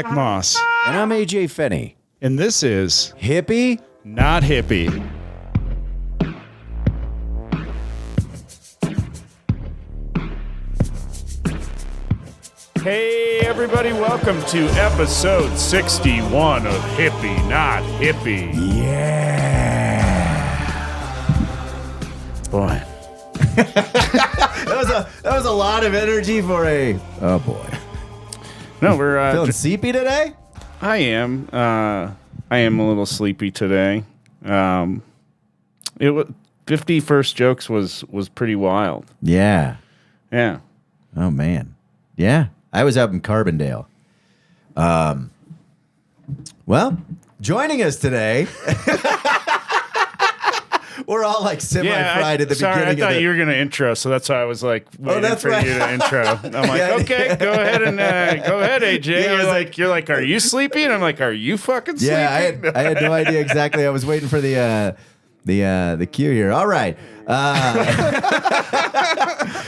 Zach Maas. And I'm AJ Finney. And this is Hippie Not Hippie. Hey, everybody, welcome to episode 61 of Hippie Not Hippie. Yeah. Boy. That was a lot of energy for a... Oh, boy. No, we're... Feeling sleepy today? I am a little sleepy today. It was 50 first jokes was pretty wild. Yeah. Yeah. Oh, man. Yeah. I was up in Carbondale. Well, joining us today... We're all like semi-fried at the beginning. I thought you were going to intro, so that's why I was like waiting for you to intro. I'm like, okay, go ahead and go ahead, AJ. Yeah, you're like, are you sleepy? And I'm like, are you fucking sleepy? Yeah, I had no idea exactly. I was waiting for the cue here. All right.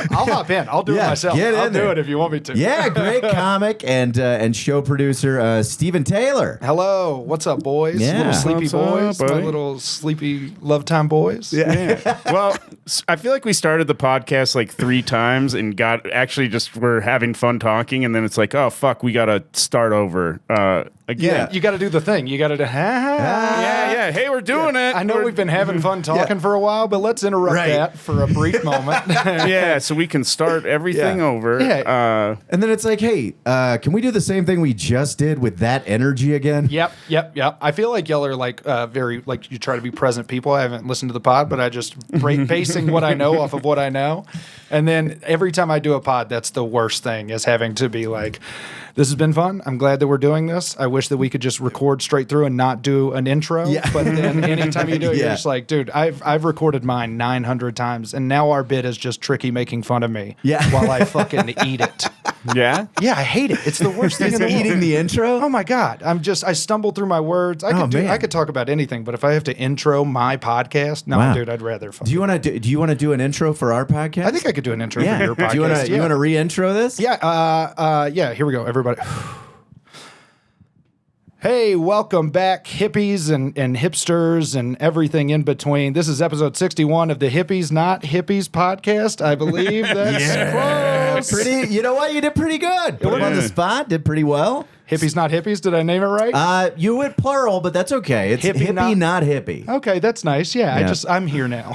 I'll hop in. I'll do it myself. I'll do it if you want me to. Yeah, great comic and show producer Steven Taylor. Hello. What's up, boys? Yeah. Little sleepy What's boys. up, My buddy? little sleepy love time boys. Yeah. Well, I feel like we started the podcast like 3 times and we're having fun talking, and then it's like, oh fuck, we gotta start over again. You got to do the thing. You got to do, Yeah. Hey, we're doing it. I know we've been having fun talking for a while, but let's interrupt that for a brief moment. Yeah, so we can start everything over. Yeah. And then it's like, hey, can we do the same thing we just did with that energy again? Yep. I feel like y'all are like very like you try to be present people. I haven't listened to the pod, but I just basing what I know off of what I know. And then every time I do a pod, that's the worst thing is having to be like, this has been fun. I'm glad that we're doing this. I wish that we could just record straight through and not do an intro. Yeah. But then anytime you do it, Yeah. you're just like, dude, I've recorded mine 900 times, and now our bit is just Tricky making fun of me while I fucking eat it. Yeah? Yeah, I hate it. It's the worst thing in the world. Eating the intro? Oh my God. I stumble through my words. Man. I could talk about anything, but if I have to intro my podcast, no, Wow. dude, I'd rather Do you want to do an intro for our podcast? I think I could do an intro for your podcast. Do you want to re-intro this? Yeah, here we go, everybody. Hey, welcome back, hippies and hipsters and everything in between. This is episode 61 of the Hippies Not Hippies podcast. I believe that's close. You know what? You did pretty good. Put him on the spot. Did pretty well. Hippies Not Hippies. Did I name it right? You went plural, but that's okay. It's hippie not hippie. Okay, that's nice. Yeah. I'm here now.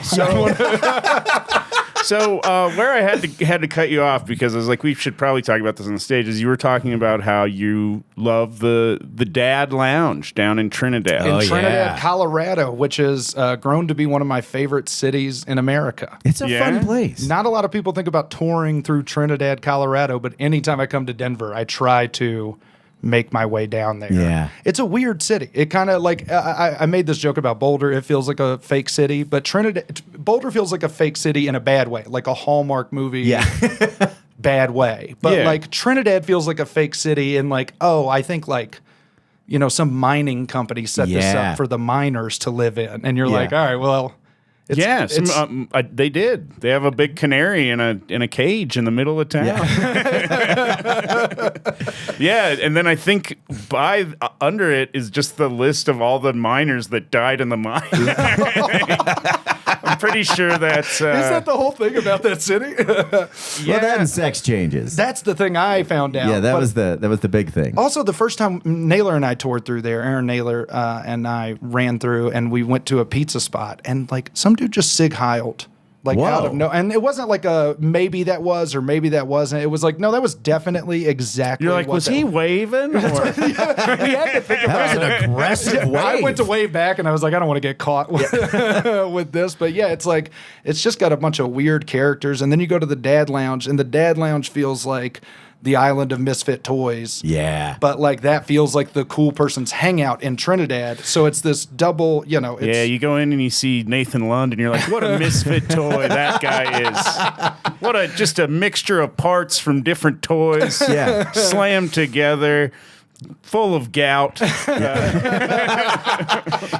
So where I had to cut you off because I was like, we should probably talk about this on the stage. Is you were talking about how you love the Dad Lounge down in Trinidad. In Trinidad, Colorado, which has grown to be one of my favorite cities in America. It's a fun place. Not a lot of people think about touring through Trinidad, Colorado, but anytime I come to Denver, I try to make my way down there. Yeah. It's a weird city. It kind of like, I made this joke about Boulder. It feels like a fake city, but Boulder feels like a fake city in a bad way, like a Hallmark movie. Bad way. But like Trinidad feels like a fake city in like, I think like, some mining company set this up for the miners to live in. And you're like, all right, well, they did. They have a big canary in a cage in the middle of town. Yeah, and then I think under it is just the list of all the miners that died in the mine. I'm pretty sure that's... Is that the whole thing about that city? Well, that and sex changes. That's the thing I found out. Yeah, that was the big thing. Also, the first time Naylor and I toured through there, Aaron Naylor and I ran through, and we went to a pizza spot, and like some dude just sig-heiled. Like out of and it wasn't like a maybe that was or maybe that wasn't. It was like, no, that was definitely exactly. You're like, was he waving? Or? We had to think about that was an aggressive wave. I went to wave back, and I was like, I don't want to get caught with this. But yeah, it's like it's just got a bunch of weird characters, and then you go to the Dad Lounge, and the Dad Lounge feels like the island of misfit toys. Yeah. But like that feels like the cool person's hangout in Trinidad. So it's this double, it's, yeah, you go in and you see Nathan Lund and you're like, what a misfit toy that guy is. What just a mixture of parts from different toys slammed together. Full of gout.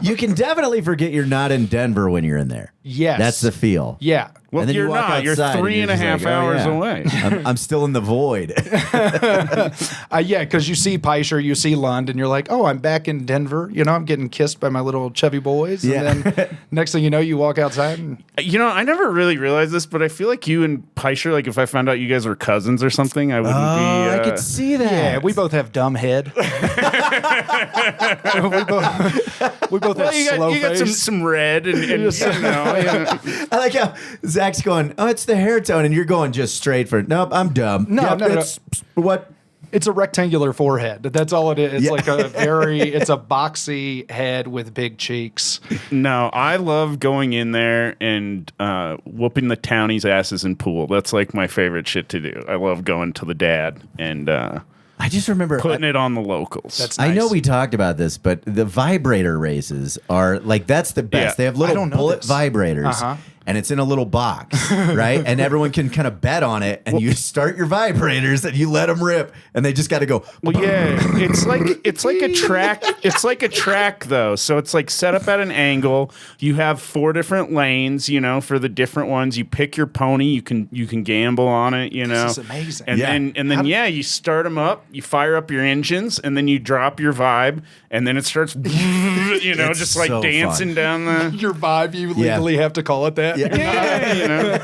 You can definitely forget you're not in Denver when you're in there. Yes. That's the feel. Yeah. Well, And then you you're walk not. You're outside and 3.5 you're just like, hours oh, yeah. away. I'm still in the void. Yeah, because you see Peischer, you see Lund, and you're like, oh, I'm back in Denver. You know, I'm getting kissed by my little chubby boys. Yeah. And then next thing you know, you walk outside and You know, I never really realized this, but I feel like you and Peischer, like if I found out you guys were cousins or something, I wouldn't be. I could see that. yeah, we both have dumb head. we both have You slow got face. some red and you know. Yeah. I like how Zach's going, oh, it's the hair tone, and you're going just straight for, nope, I'm dumb. No, Yep, no, no. it's, what? It's a rectangular forehead. That's all it is. It's like it's a boxy head with big cheeks. No, I love going in there and whooping the townies' asses in pool. That's like my favorite shit to do. I love going to the dad and I just remember putting it on the locals. That's I know nice. we talked about this, but the vibrator races are like, that's the best. Yeah. They have I little don't know bullet this. vibrators. Uh-huh. And it's in a little box, right? And everyone can kind of bet on it, and you start your vibrators, and you let them rip, and they just got to go. Well, yeah, it's like a track. It's like a track though. So it's like set up at an angle. You have 4 different lanes, you know, for the different ones. You pick your pony. You can gamble on it, you know. This is amazing. And Yeah. then you start them up. You fire up your engines, and then you drop your vibe, and then it starts, you know, It's just like so dancing down the. Your vibe, you legally have to call it that. Yeah, you know.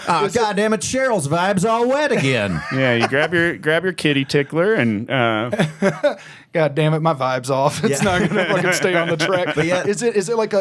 Oh, God damn it, Cheryl's vibe's all wet again. Yeah, you grab your kitty tickler and God damn it, my vibe's off. It's not gonna fucking stay on the track. But yeah. Is it like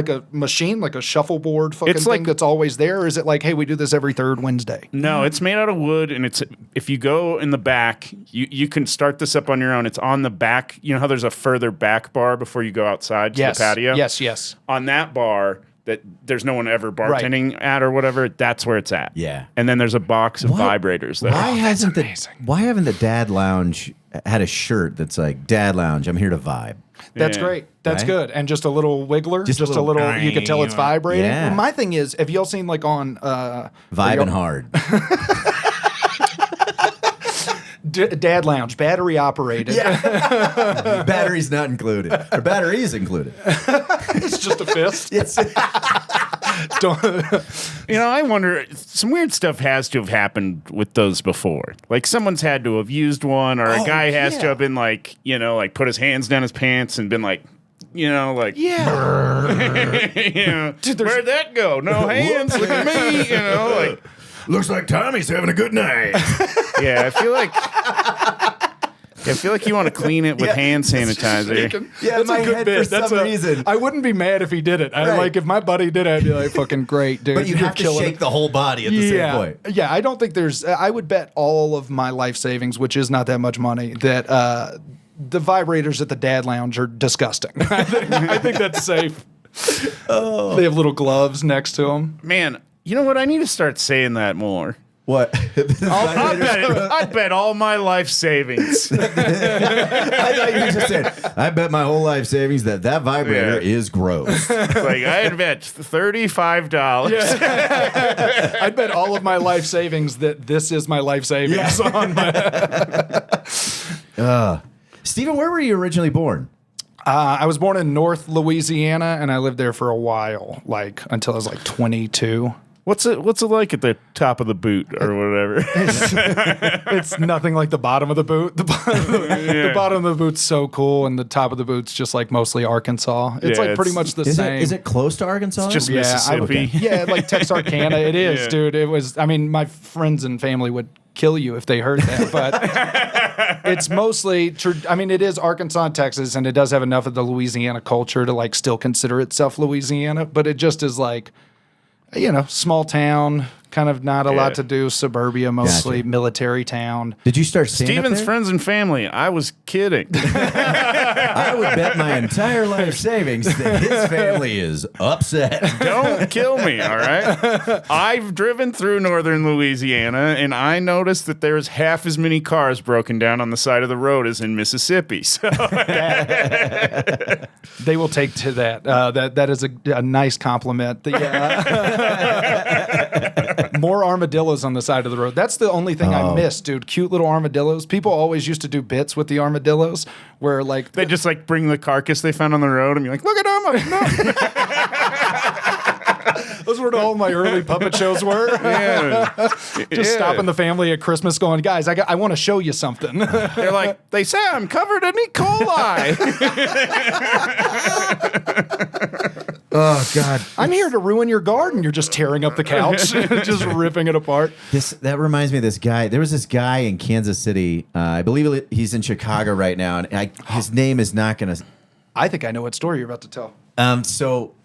a machine, like a shuffleboard fucking It's thing like- that's always there? Or is it like, hey, we do this every third Wednesday? no, it's made out of wood, and it's if you go in the back, you can start this up on your own. It's on the back. You know how there's a further back bar before you go outside to Yes. the patio? Yes. On that bar that there's no one ever bartending at or whatever, that's where it's at. Yeah. And then there's a box of vibrators there. Why haven't the Dad Lounge had a shirt that's like, Dad Lounge, I'm here to vibe? That's Yeah. great. That's Right? good. And just a little wiggler. Just a Just a little- little, you can tell it's vibrating. Yeah. Well, my thing is, have y'all seen like on Vibing hard. Dad Lounge, battery operated. Battery's not included. Or battery is included. It's just a fist. It's, Don't, You know, I wonder, some weird stuff has to have happened with those before. Like someone's had to have used one, or a guy has to yeah. have been like, you know, like put his hands down his pants and been like, you know, like, yeah. you know, where'd that go? No hands, look at me, you know, like. looks like Tommy's having a good night. Yeah, I feel like you want to clean it with hand sanitizer. Yeah, That's my a good head bit. for That's some reason. I wouldn't be mad if he did it. Right. Like if my buddy did it, I'd be like, fucking great, dude. But you You're have to killing shake it. the whole body at the same point. Yeah, I don't think there's. I would bet all of my life savings, which is not that much money, that the vibrators at the Dad Lounge are disgusting. I think that's safe. Oh. They have little gloves next to them. Man, you know what? I need to start saying that more. What? I bet all my life savings. I thought you just said, I bet my whole life savings that vibrator Yeah. is gross. Like I'd bet $35. I'd bet all of my life savings that this is my life savings on my. Stephen, where were you originally born? I was born in North Louisiana, and I lived there for a while, like until I was like 22. What's it like at the top of the boot or whatever? It's nothing like the bottom of the boot. The bottom of the boot's so cool, and the top of the boot's just like mostly Arkansas. It's Yeah, like pretty much the same. Is it close to Arkansas? It's just Yeah, Mississippi. Yeah, like Texarkana. It is, Yeah. dude. It was. I mean, my friends and family would kill you if they heard that, but it's mostly. I mean, it is Arkansas and Texas, and it does have enough of the Louisiana culture to like still consider itself Louisiana, but it just is like, you know, small town, kind of not a lot to do, suburbia mostly, Gotcha. military town. Did you start stand-up Steven's there? friends and family. I was kidding. I would bet my entire life savings that his family is upset. Don't kill me, all right? I've driven through northern Louisiana, and I noticed that there's half as many cars broken down on the side of the road as in Mississippi. So They will take to that. That is a nice compliment. More armadillos on the side of the road. That's the only thing I miss, dude. Cute little armadillos. People always used to do bits with the armadillos where like they just like bring the carcass they found on the road and be like, look at them. Those were all my early puppet shows were. Just stopping the family at Christmas going, guys, I want to show you something. They're like, they say I'm covered in E. coli. Oh God! I'm here to ruin your garden. You're just tearing up the couch, just ripping it apart. That reminds me of this guy. There was this guy in Kansas City. I believe he's in Chicago right now, and his name is not going to. I think I know what story you're about to tell. So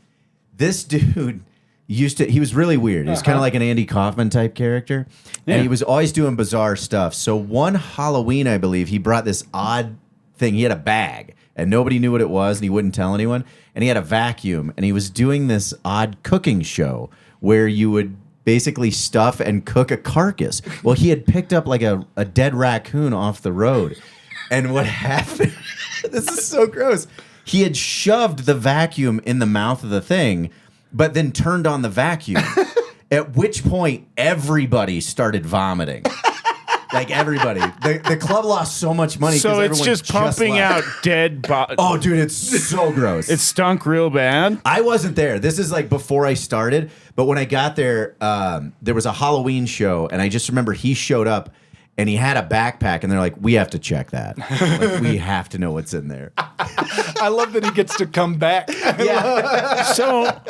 this dude he was really weird. He was kind of like an Andy Kaufman type character, and he was always doing bizarre stuff. So one Halloween, I believe, he brought this odd thing. He had a bag, and nobody knew what it was, and he wouldn't tell anyone. And he had a vacuum, and he was doing this odd cooking show where you would basically stuff and cook a carcass. Well, he had picked up like a dead raccoon off the road. And what happened, this is so gross. He had shoved the vacuum in the mouth of the thing, but then turned on the vacuum. At which point, everybody started vomiting. Like everybody. The club lost so much money. So it's just pumping out dead bodies. Oh, dude, it's so gross. It stunk real bad. I wasn't there. This is like before I started. But when I got there, there was a Halloween show, and I just remember he showed up, and he had a backpack, and they're like, we have to check that. Like, we have to know what's in there. I love that he gets to come back. Yeah. So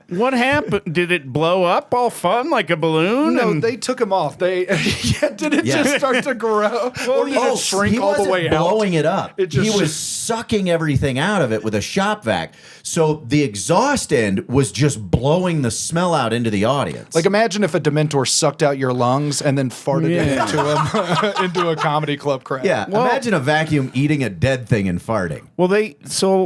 what happened? Did it blow up all fun like a balloon? No, they took him off. Did it just start to grow? Or did it shrink all the way out? He wasn't blowing it up. He was sucking everything out of it with a shop vac. So the exhaust end was just blowing the smell out into the audience. Like imagine if a Dementor sucked out your lungs and then farted it into a comedy club crowd. Yeah, imagine a vacuum eating a dead thing and farting. Well,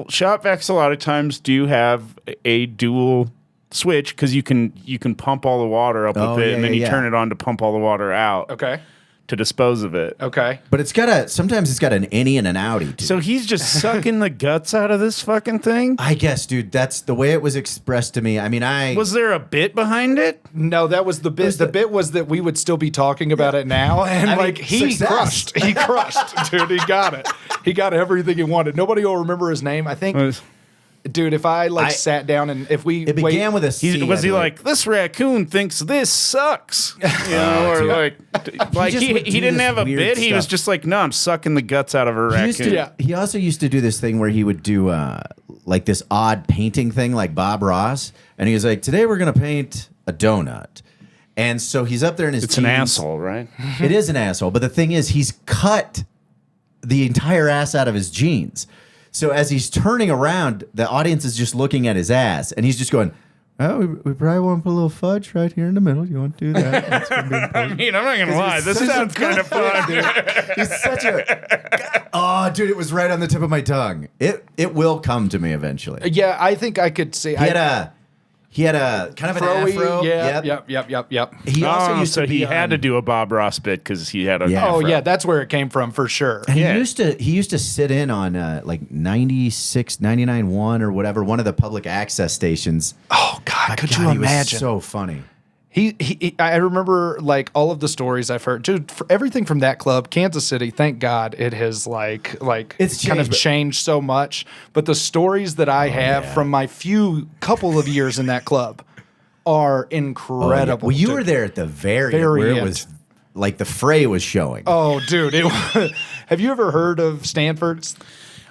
shop vacs a lot of times do have a dual switch because you can pump all the water up with it, and then you turn it on to pump all the water out. Okay. To dispose of it. Okay. But sometimes it's got an innie and an outie too. So he's just sucking the guts out of this fucking thing? I guess, dude, that's the way it was expressed to me. I mean, Was there a bit behind it? No, that was the bit. The bit was that we would still be talking about it now. And he crushed. He crushed, dude. He got it. He got everything he wanted. Nobody will remember his name. I think... Dude, if I sat down and if we... It began with a C. Was he like, this raccoon thinks this sucks? You know, or he didn't have a bit. He was just like, no, I'm sucking the guts out of a raccoon. He also used to do this thing where he would do like this odd painting thing like Bob Ross. And he was like, today we're going to paint a donut. And so he's up there in his It's an asshole, right? It is an asshole. But the thing is, he's cut the entire ass out of his jeans. So as he's turning around, the audience is just looking at his ass, and he's just going, "Oh, we probably want to put a little fudge right here in the middle. You want to do that?" That's gonna be I mean, I'm not gonna lie. This sounds kind of fun. He's such a dude. It was right on the tip of my tongue. It will come to me eventually. Yeah, I think I could see. He had a kind of an afro. Yep. He also used to be had to do a Bob Ross bit because he had a Oh yeah, that's where it came from for sure. And he used to sit in on like 96, 99.1 or whatever, one of the public access stations. Oh God, could you imagine? He was so funny. I remember like all of the stories I've heard, dude. For everything from that club, Kansas City. Thank God it has it's kind of changed so much. But the stories that I have from my couple of years in that club are incredible. Well, you were there at the very where end. It was like the fray was showing. Oh, dude! Have you ever heard of Stanfords?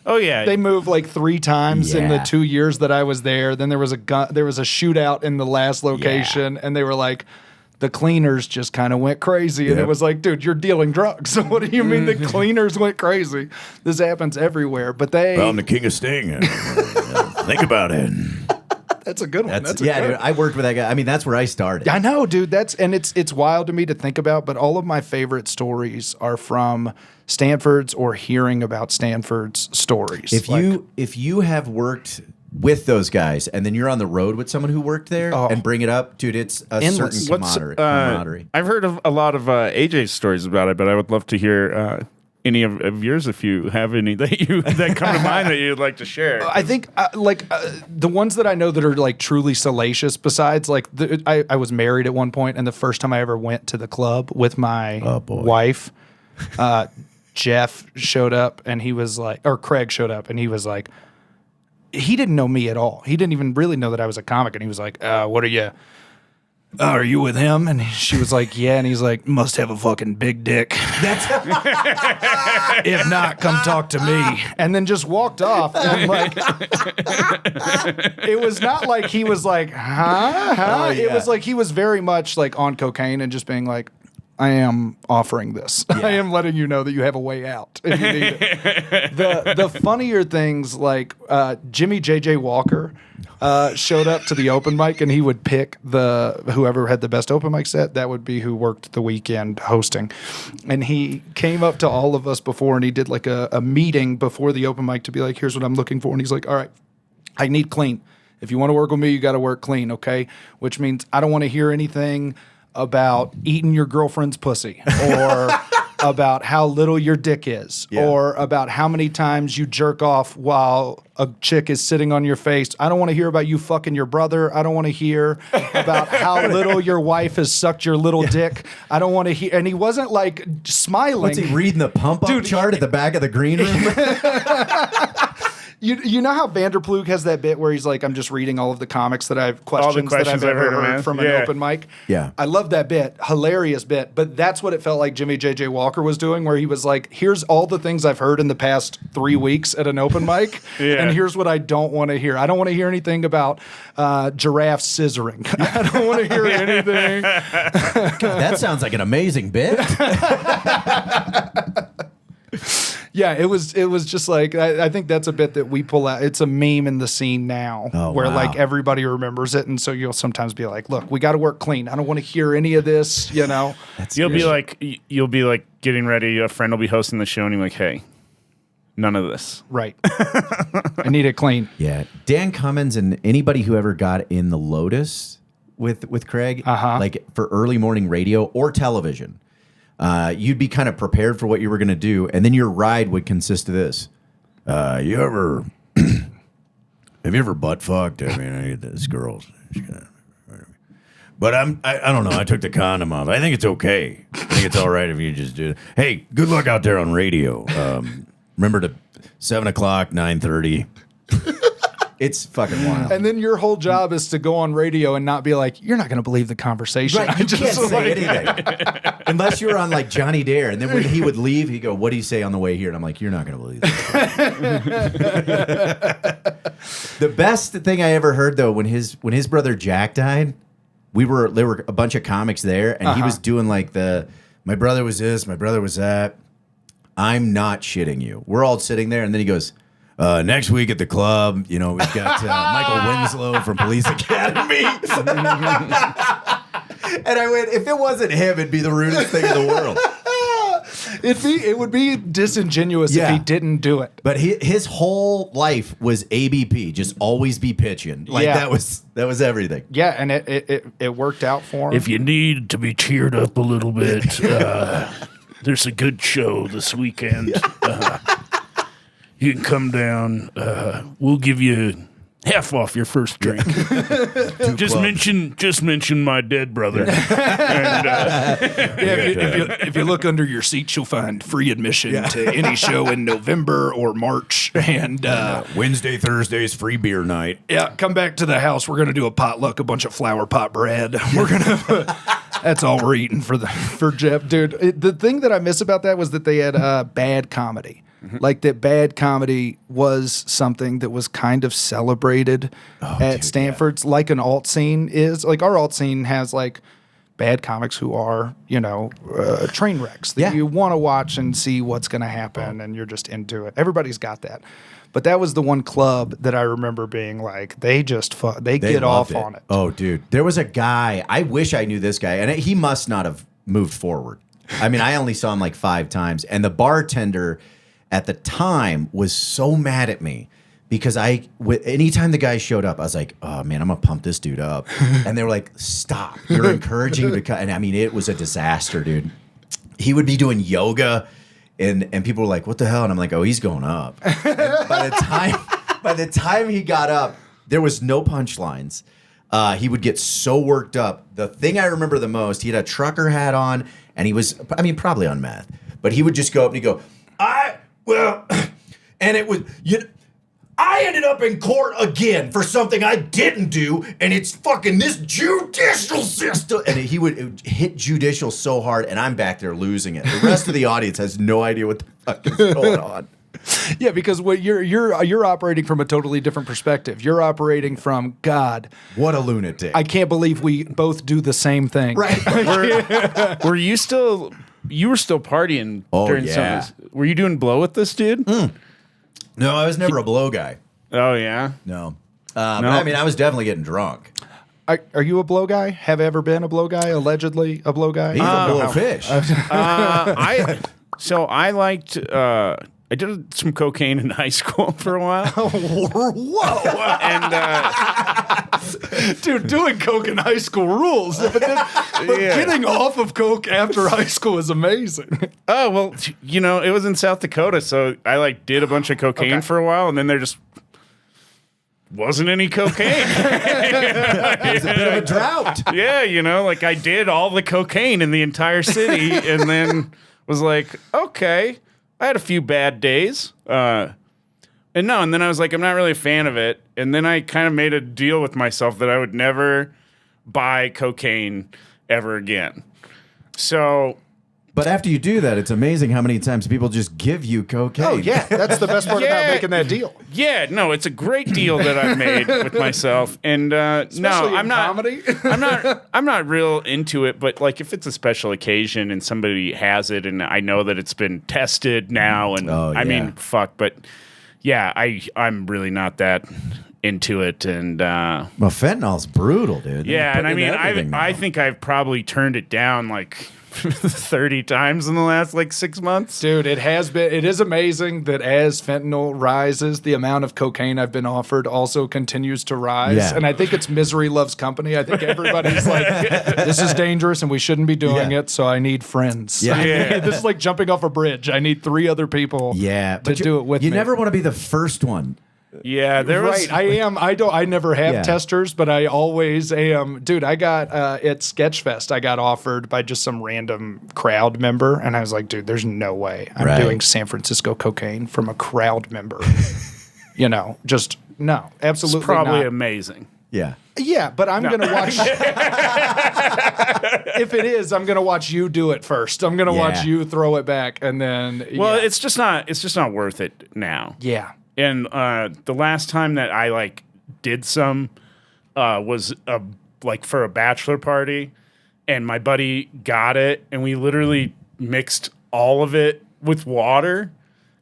Oh yeah, they moved like 3 times in the 2 years that I was there. Then there was a shootout in the last location, and they were like, the cleaners just kind of went crazy, and it was like, dude, you're dealing drugs. So what do you mean the cleaners went crazy? This happens everywhere. But I'm the king of sting. Think about it. That's a good one. Dude, I worked with that guy. I mean, that's where I started. I know, dude. It's wild to me to think about, but all of my favorite stories are from Stanfords or hearing about Stanfords stories. If you have worked with those guys and then you're on the road with someone who worked there and bring it up, dude, it's a certain camaraderie. I've heard of a lot of AJ's stories about it, but I would love to hear any of yours if you have any that come to mind that you'd like to share. I think the ones that I know that are like truly salacious. Besides, like I was married at one point, and the first time I ever went to the club with my wife, Jeff showed up, and he was like, or Craig showed up, and he was like, he didn't know me at all. He didn't even really know that I was a comic, and he was like, "What are you oh, are you with him? And she was like, yeah. And he's like, must have a fucking big dick. If not, come talk to me. And then just walked off. And like, it was not like he was like, huh? Oh, yeah. It was like he was very much like on cocaine and just being like, I am offering this. Yeah. I am letting you know that you have a way out if you need it. The funnier things like Jimmy J.J. Walker showed up to the open mic and he would pick whoever had the best open mic set. That would be who worked the weekend hosting. And he came up to all of us before and he did like a meeting before the open mic to be like, here's what I'm looking for. And he's like, all right, I need clean. If you want to work with me, you got to work clean, okay? Which means I don't want to hear anything about eating your girlfriend's pussy or about how little your dick is or about how many times you jerk off while a chick is sitting on your face. I don't want to hear about you fucking your brother. I don't want to hear about how little your wife has sucked your little dick. I don't want to hear. And he wasn't like smiling. What's he reading the pump up chart at the back of the green room? You know how Vanderplug has that bit where he's like, I'm just reading all of the comics that I've questions that I've ever heard from an open mic. Yeah. I love that bit. Hilarious bit. But that's what it felt like Jimmy J.J. Walker was doing, where he was like, here's all the things I've heard in the past 3 weeks at an open mic. And here's what I don't want to hear. I don't want to hear anything about giraffes scissoring. I don't want to hear anything. God, that sounds like an amazing bit. Yeah, it was just like, I think that's a bit that we pull out. It's a meme in the scene now where like everybody remembers it. And so you'll sometimes be like, look, we got to work clean. I don't want to hear any of this, you know. You'll be like getting ready. A friend will be hosting the show and you're like, hey, none of this. Right. I need it clean. Yeah. Dan Cummins and anybody who ever got in the Lotus with Craig, like for early morning radio or television, you'd be kind of prepared for what you were going to do, and then your ride would consist of this. Have you ever butt fucked? I mean, this girl's but I don't know. I took the condom off. I think it's okay. I think it's all right if you just do it. Hey, good luck out there on radio. Remember to 7 o'clock, 9:30. It's fucking wild. And then your whole job is to go on radio and not be like, you're not going to believe the conversation. Right, you can't say anything. Unless you're on like Johnny Dare. And then when he would leave, he'd go, what do you say on the way here? And I'm like, you're not going to believe this. The best thing I ever heard, though, when his brother Jack died, there were a bunch of comics there. And he was doing like my brother was this, my brother was that. I'm not shitting you. We're all sitting there. And then he goes, next week at the club, you know, we've got Michael Winslow from Police Academy. And I went, if it wasn't him, it'd be the rudest thing in the world. It would be disingenuous if he didn't do it. But his whole life was ABP, just always be pitching. Like that was everything. Yeah, and it worked out for him. If you need to be cheered up a little bit, there's a good show this weekend. You can come down. We'll give you half off your first drink. Just mention my dead brother. And, if you look under your seat, you'll find free admission to any show in November or March. And Wednesday, Thursdays, free beer night. Yeah, come back to the house. We're gonna do a potluck, a bunch of flour pot bread. We're gonna. That's all we're eating for Jeff, dude. The thing that I miss about that was that they had bad comedy. Like that bad comedy was something that was kind of celebrated at Stanfords, like an alt scene is. Like our alt scene has like bad comics who are, you know, train wrecks that you want to watch and see what's going to happen, and you're just into it. Everybody's got that. But that was the one club that I remember being like, they get off on it. Oh, dude. There was a guy, I wish I knew this guy, and he must not have moved forward. I mean, I only saw him like 5 times, and the bartender at the time was so mad at me because anytime the guy showed up, I was like, oh man, I'm gonna pump this dude up. And they were like, stop, you're encouraging him to cut. And I mean, it was a disaster, dude. He would be doing yoga and people were like, what the hell? And I'm like, oh, he's going up. And by the time he got up, there was no punchlines. He would get so worked up. The thing I remember the most, he had a trucker hat on and he was, I mean, probably on meth, but he would just go up and he'd go, well, and it was, I ended up in court again for something I didn't do, and it's fucking this judicial system. And it would hit judicial so hard, and I'm back there losing it. The rest of the audience has no idea what the fuck is going on. Yeah, because what you're operating from a totally different perspective. You're operating from, God, what a lunatic. I can't believe we both do the same thing. Right. Were you still? You were still partying during some of this. Were you doing blow with this dude? No, I was never a blow guy. Oh yeah. No. But I mean, I was definitely getting drunk. Are you a blow guy? Have ever been a blow guy? Allegedly a blow guy? He's a blow fish. I liked. I did some cocaine in high school for a while. Whoa! And dude, doing coke in high school rules. But getting off of coke after high school is amazing. Oh well, it was in South Dakota, so I did a bunch of cocaine for a while, and then there just wasn't any cocaine. It was a bit of a drought. Yeah, I did all the cocaine in the entire city, and then was like, okay. I had a few bad days. And then I was like, I'm not really a fan of it. And then I kind of made a deal with myself that I would never buy cocaine ever again. So. But after you do that, it's amazing how many times people just give you cocaine. Oh, yeah. That's the best part about making that deal. Yeah, no, it's a great deal that I've made with myself. And I'm not comedy. I'm not real into it, but if it's a special occasion and somebody has it and I know that it's been tested now and I mean, fuck, but yeah, I'm really not that into it. And well, fentanyl's brutal, dude. Yeah, and I mean, I think I've probably turned it down 30 times in the last 6 months. Dude, it is amazing that as fentanyl rises, the amount of cocaine I've been offered also continues to rise. Yeah. And I think it's misery loves company. I think everybody's like, this is dangerous and we shouldn't be doing it, so I need friends. Yeah. This is like jumping off a bridge. I need 3 other people to do it with me. You never want to be the first one. Yeah, right. I am. I never have testers, but I always am. Dude, I got at Sketchfest, I got offered by just some random crowd member, and I was like, dude, there's no way I'm doing San Francisco cocaine from a crowd member. Just no, absolutely. It's probably not. Amazing. Yeah. Yeah, but I'm gonna watch. If it is, I'm gonna watch you do it first. I'm gonna watch you throw it back, and then. Well, it's just not worth it now. Yeah. And the last time that I did some was for a bachelor party, and my buddy got it, and we literally mixed all of it with water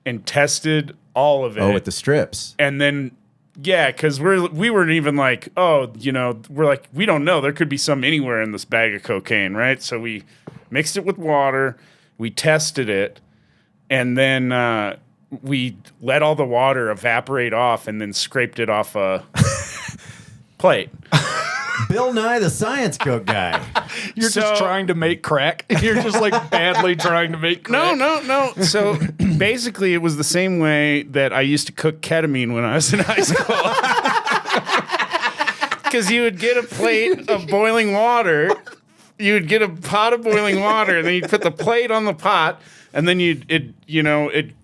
and tested all of it. Oh, with the strips. And then because we weren't even we're like, we don't know, there could be some anywhere in this bag of cocaine, right? So we mixed it with water, we tested it, and then we let all the water evaporate off and then scraped it off a plate. Bill Nye the Science Coke guy. You're just trying to make crack. You're just badly trying to make crack. No. So basically it was the same way that I used to cook ketamine when I was in high school. Because you would get a plate of boiling water, you would get a pot of boiling water, and then you'd put the plate on the pot, and then it'd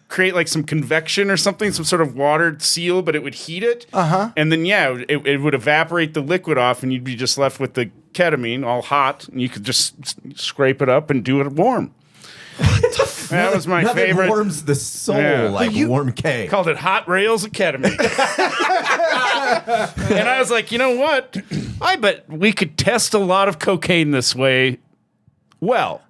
create some convection or something, some sort of water seal, but it would heat it. And then, it would evaporate the liquid off, and you'd be just left with the ketamine all hot, and you could just scrape it up and do it warm. That was my favorite. Warms the soul like warm cake. Called it hot rails of ketamine. And I was like, you know what? I bet we could test a lot of cocaine this way well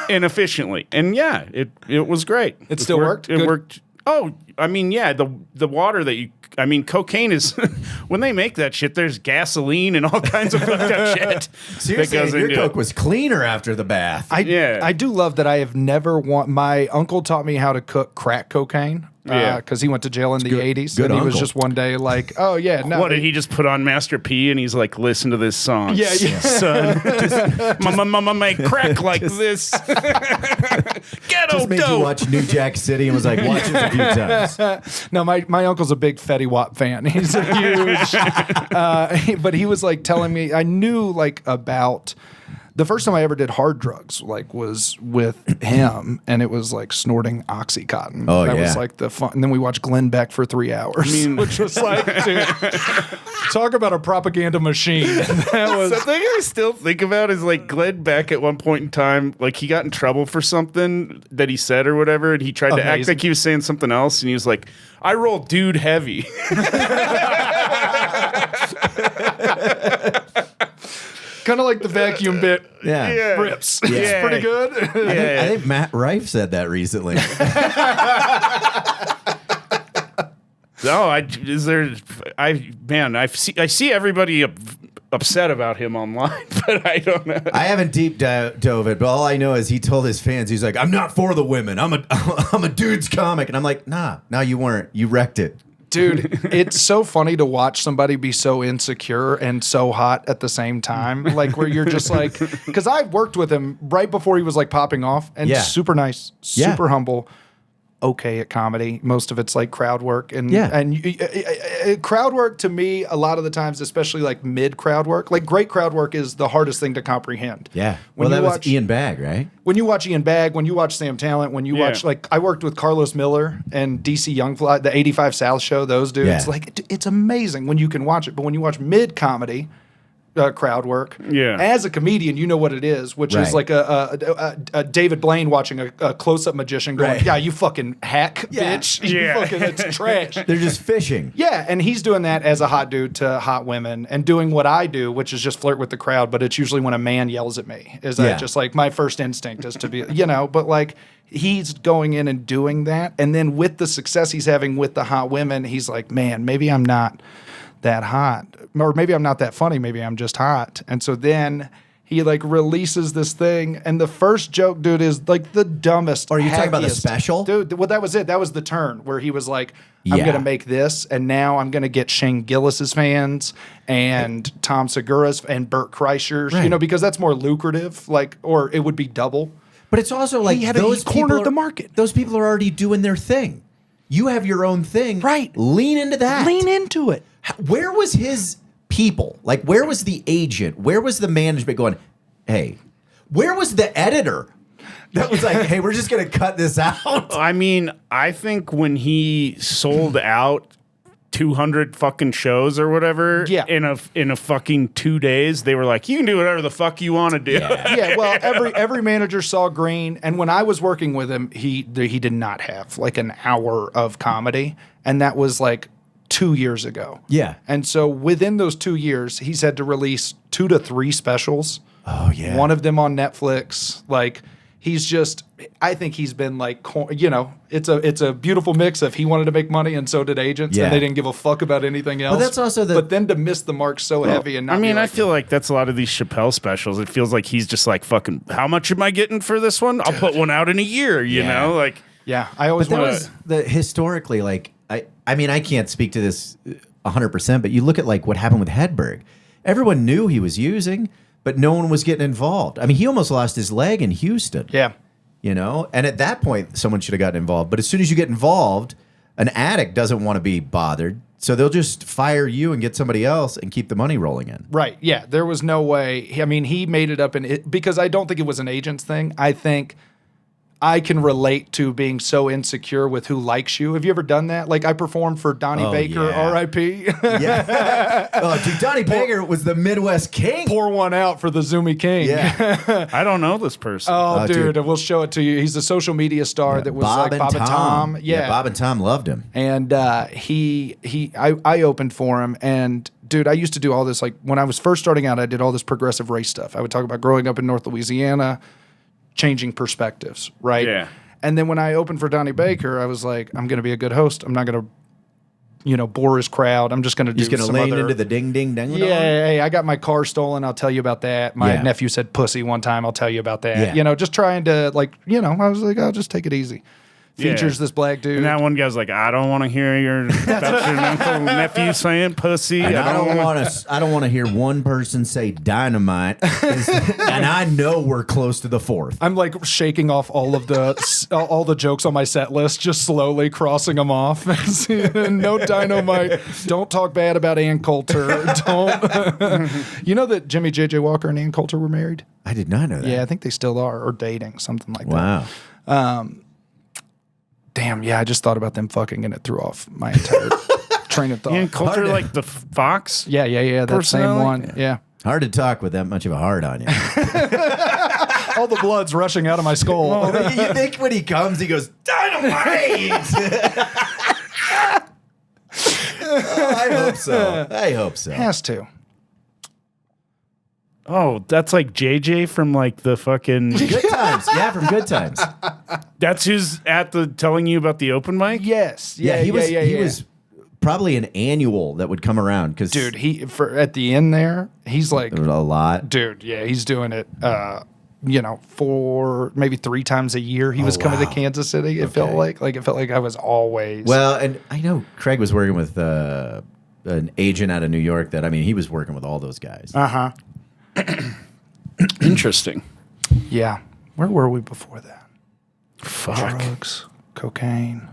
and efficiently. And it was great. It still worked? It worked. Oh, I mean, the water that cocaine is, when they make that shit, there's gasoline and all kinds of fucked up shit. So you're saying your Coke was cleaner after the bath. I do love that I have never my uncle taught me how to cook crack cocaine. Because he went to jail in the 80s. Good and he was uncle. just one day like, oh, yeah. No, what, did he just put on Master P and he's like, listen to this song? Yeah. Son. Mama make crack like this. Ghetto just made dope. you watch New Jack City and was like, watch it a few times. No, my uncle's a big Fetty Wap fan. He's a huge. But he was telling me, I knew about The first time I ever did hard drugs, like, was with him, and it was like snorting Oxycontin. Oh, that yeah. was like the fun. And then we watched Glenn Beck for 3 hours, which was like, dude, talk about a propaganda machine. That was Something I still think about is like Glenn Beck at one point in time, like he got in trouble for something that he said or whatever, and he tried to act like he was saying something else, and he was like, "I roll dude heavy." kind of like the vacuum bit. Yeah. Rips. Yeah. It's pretty good. I think Matt Rife said that recently. No, I see everybody upset about him online, but I don't know. I haven't deep dove it, but all I know is he told his fans, he's like, "I'm not for the women. I'm a dude's comic," and I'm like, "Nah, you weren't. You wrecked it." Dude, it's so funny to watch somebody be so insecure and so hot at the same time. Like, where you're just like, because I worked with him right before he was like popping off, and super nice, super humble, okay at comedy. Most of it's like crowd work, and crowd work to me a lot of the times, especially like mid crowd work, like great crowd work is the hardest thing to comprehend. Yeah, when that was Ian Bagg, right? When you watch Ian Bagg, when you watch Sam Talent, when you watch, like, I worked with Carlos Miller and DC Youngfly, the 85 South show, those dudes, like, it's amazing when you can watch it. But when you watch mid-comedy crowd work, as a comedian, you know what it is, which is like a David Blaine watching a close-up magician going, "Yeah, you fucking hack, bitch. You fucking, it's trash." They're just fishing. Yeah, and he's doing that as a hot dude to hot women and doing what I do, which is just flirt with the crowd, but it's usually when a man yells at me. I just like, my first instinct is to be, but like, he's going in and doing that. And then with the success he's having with the hot women, he's like, "Man, maybe I'm not that hot, or maybe I'm not that funny, maybe I'm just hot." And so then he like releases this thing, and the first joke, dude, is like the dumbest. Are you talking about the hackiest. special? Dude, well, that was it. That was the turn where he was like, "I'm going to make this, and now I'm going to get Shane Gillis's fans and Tom Segura's and Burt Kreischer's, because that's more lucrative, like, or it would be double." But it's also like he cornered the market. Those people are already doing their thing. You have your own thing. Right. Lean into that. Lean into it. Where was his people? Like, where was the agent? Where was the management going, "Hey"? Where was the editor that was like, "Hey, we're just going to cut this out"? I mean, I think when he sold out 200 fucking shows or whatever in a fucking 2 days, they were like, "You can do whatever the fuck you want to do." Yeah, well, every manager saw green, and when I was working with him, he did not have like an hour of comedy, and that was like 2 years ago. Yeah. And so within those 2 years, he's had to release 2 to 3 specials. Oh, yeah. One of them on Netflix. Like, he's just, I think he's been like, it's a beautiful mix of he wanted to make money and so did agents, and they didn't give a fuck about anything else. But that's also but then to miss the mark so heavy and not I feel like that's a lot of these Chappelle specials. It feels like he's just like, fucking, how much am I getting for this one? I'll put one out in a year, you know? Like, yeah, I always want to. Historically, like, I mean, I can't speak to this 100%, but you look at like what happened with Hedberg. Everyone knew he was using, but no one was getting involved. I mean, he almost lost his leg in Houston. Yeah. And at that point, someone should have gotten involved. But as soon as you get involved, an addict doesn't want to be bothered. So they'll just fire you and get somebody else and keep the money rolling in. Right. Yeah. There was no way. I mean, he made it up because I don't think it was an agent's thing. I think I can relate to being so insecure with who likes you. Have you ever done that? Like, I performed for Donnie Baker, R.I.P. Yeah. Oh, dude, Donnie Baker was the Midwest king. Pour one out for the Zoomy King. Yeah. I don't know this person. Oh, dude, we'll show it to you. He's a social media star that was Bob and Tom. Yeah, Bob and Tom loved him. And I opened for him, and dude, I used to do all this, like, when I was first starting out, I did all this progressive race stuff. I would talk about growing up in North Louisiana, changing perspectives, right? Yeah. And then when I opened for Donnie Baker, I was like, I'm going to be a good host. I'm not going to, bore his crowd. I'm just going to do He's going to lean into the ding, ding, ding. Yeah, hey, I got my car stolen. I'll tell you about that. My nephew said pussy one time. I'll tell you about that. Yeah. Just trying to, like, I was like, I'll just take it easy. features this black dude. And that one guy's like, I don't want to hear about your uncle nephew saying pussy. And I don't want to hear one person say dynamite. And I know we're close to the fourth. I'm like shaking off all the jokes on my set list, just slowly crossing them off. No dynamite. Don't talk bad about Ann Coulter. Don't. You know that Jimmy J.J. Walker and Ann Coulter were married? I did not know that. Yeah, I think they still are, or dating, something like that. Wow. Damn, yeah, I just thought about them fucking and it threw off my entire train of thought. Ann Coulter, like the fox? Yeah, that same one. Yeah. Hard to talk with that much of a heart on you. All the blood's rushing out of my skull. Well, you think when he comes, he goes, dynamite! I hope so. Has to. Oh, that's like JJ from like the fucking Good Times. Yeah, from Good Times. That's who's at the telling you about the open mic? Yes. He was probably an annual that would come around because dude, at the end there, he's like a lot. Dude, yeah, he's doing it 4 maybe 3 times a year. He was coming to Kansas City. It felt like I was always. Well, and I know Craig was working with an agent out of New York that he was working with all those guys. Uh-huh. Interesting. Yeah. Where were we before that? Fuck. Drugs, cocaine.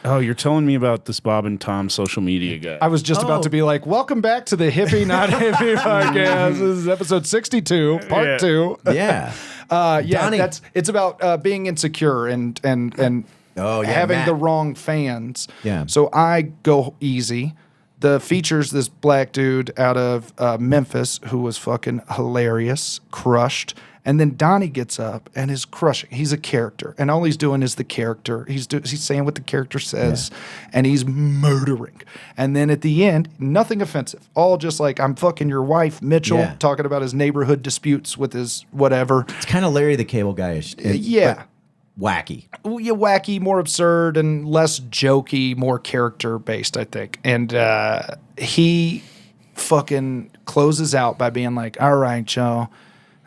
Oh, you're telling me about this Bob and Tom social media guy. I was just about to be like, welcome back to the Hippie Not Hippie Podcast. This is episode 62, part 2. Yeah. It's about being insecure and having Matt. the wrong fans. Yeah. So I go easy. The features this black dude out of Memphis who was fucking hilarious, crushed. And then Donnie gets up and is crushing. He's a character, and all he's doing is the character. He's saying what the character says, and he's murdering. And then at the end, nothing offensive. All just like, I'm fucking your wife, Mitchell, talking about his neighborhood disputes with his whatever. It's kind of Larry the Cable Guy-ish. Wacky. Yeah, wacky, more absurd, and less jokey, more character-based, I think. And he fucking closes out by being like, all right, y'all,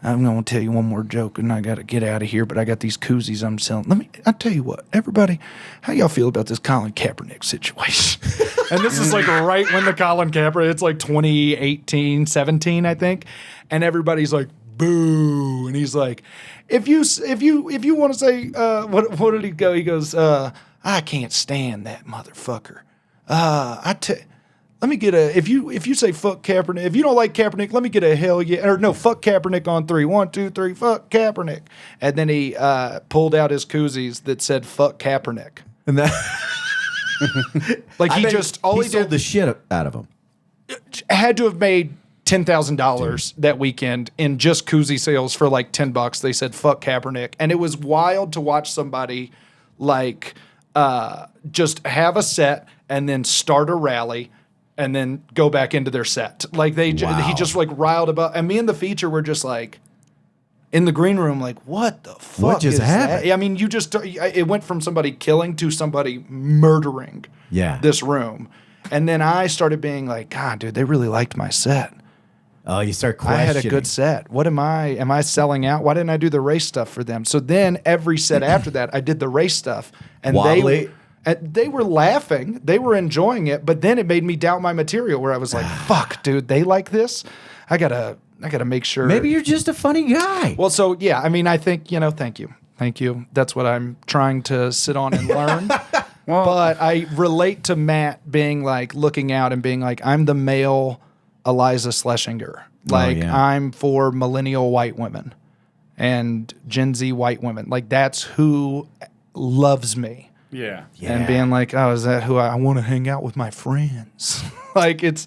I'm going to tell you one more joke, and I got to get out of here, but I got these koozies I'm selling. I'll tell you what, everybody, how y'all feel about this Colin Kaepernick situation? And this is like right when the Colin Kaepernick, it's like 2018, 17, I think. And everybody's like, boo. And he's like, if you want to say, what did he go? He goes, I can't stand that motherfucker. Let me get if you say fuck Kaepernick, if you don't like Kaepernick, let me get a hell yeah, or no, fuck Kaepernick on 3. 1, 2, 3, fuck Kaepernick. And then he pulled out his koozies that said fuck Kaepernick. And that like he sold the shit out of them. Had to have made $10,000 that weekend in just koozie sales for like $10. They said fuck Kaepernick, and it was wild to watch somebody like just have a set and then start a rally and then go back into their set. Like he just like riled about, and me and the feature were just like in the green room, like, what the fuck? What just happened? That? I mean, it went from somebody killing to somebody murdering this room. And then I started being like, God, dude, they really liked my set. Oh, you start questioning. I had a good set. What am I selling out? Why didn't I do the race stuff for them? So then every set after that, I did the race stuff. And they were laughing. They were enjoying it. But then it made me doubt my material where I was like, fuck, dude, they like this? I gotta make sure. Maybe you're just a funny guy. Well, so yeah, I mean, I think, thank you. Thank you. That's what I'm trying to sit on and learn. But I relate to Matt being like, looking out and being like, I'm the male Eliza Schlesinger. Like, I'm for millennial white women and Gen Z white women. Like, that's who loves me. Yeah. And being like, oh, is that who I want to hang out with my friends? Like, it's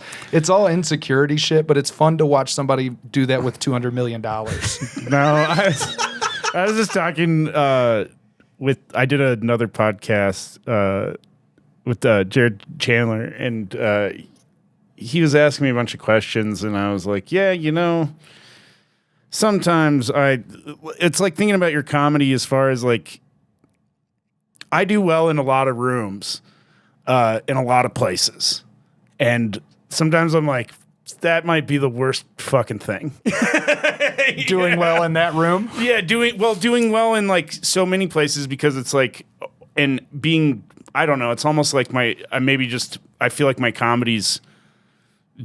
all insecurity shit, but it's fun to watch somebody do that with $200 million. No, I was just talking I did another podcast with Jared Chandler, and he was asking me a bunch of questions, and I was like, yeah, sometimes it's like thinking about your comedy as far as like, I do well in a lot of rooms, in a lot of places. And sometimes I'm like that might be the worst fucking thing. Doing well in that room. Yeah, doing well in like so many places because it's like, and being, I don't know, it's almost like I feel like my comedy's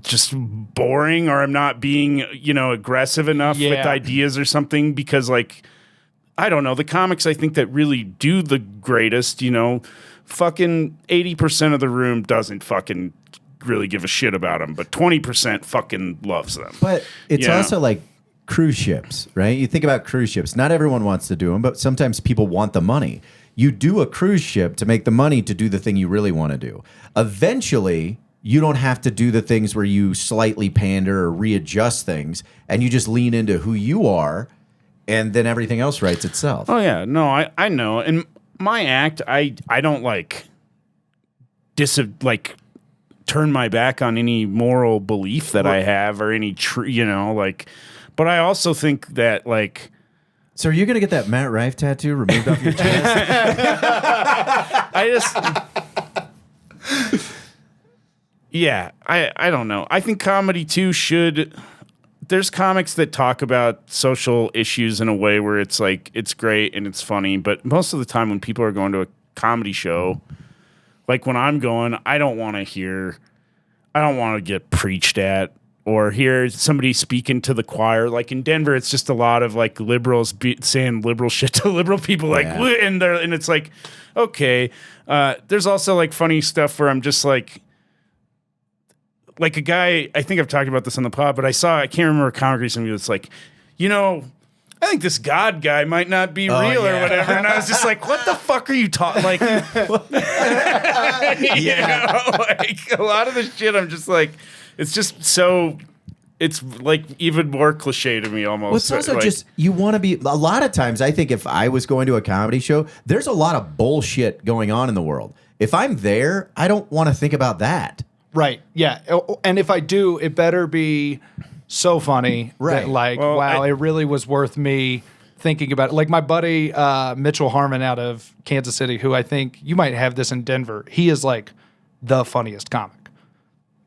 just boring, or I'm not being, aggressive enough with ideas or something, because like, I don't know, the comics I think that really do the greatest, fucking 80% of the room doesn't fucking really give a shit about them, but 20% fucking loves them. But it's also like cruise ships, right? You think about cruise ships. Not everyone wants to do them, but sometimes people want the money. You do a cruise ship to make the money to do the thing you really want to do. Eventually, you don't have to do the things where you slightly pander or readjust things, and you just lean into who you are, and then everything else writes itself. Oh, yeah. No, I know. And my act, I don't turn my back on any moral belief that I have or any but I also think that like. So are you going to get that Matt Rife tattoo removed off your chest? I don't know. I think comedy too there's comics that talk about social issues in a way where it's like, it's great and it's funny, but most of the time when people are going to a comedy show, like when I'm going, I don't want to get preached at or hear somebody speaking to the choir. Like in Denver, it's just a lot of like liberals saying liberal shit to liberal people, and it's like, okay. There's also like funny stuff where I'm just like a guy, I think I've talked about this on the pod, but I can't remember a comic recently that's like, I think this God guy might not be real or whatever. And I was just like, what the fuck are you talking? Like, like a lot of the shit, I'm just like, it's just so, it's like even more cliche to me almost. Well, it's also just, you want to be, a lot of times I think if I was going to a comedy show, there's a lot of bullshit going on in the world. If I'm there, I don't want to think about that. Right. Yeah. And if I do, it better be so funny that like, it really was worth me thinking about it. Like my buddy Mitchell Harmon out of Kansas City, who I think you might have this in Denver. He is like the funniest comic,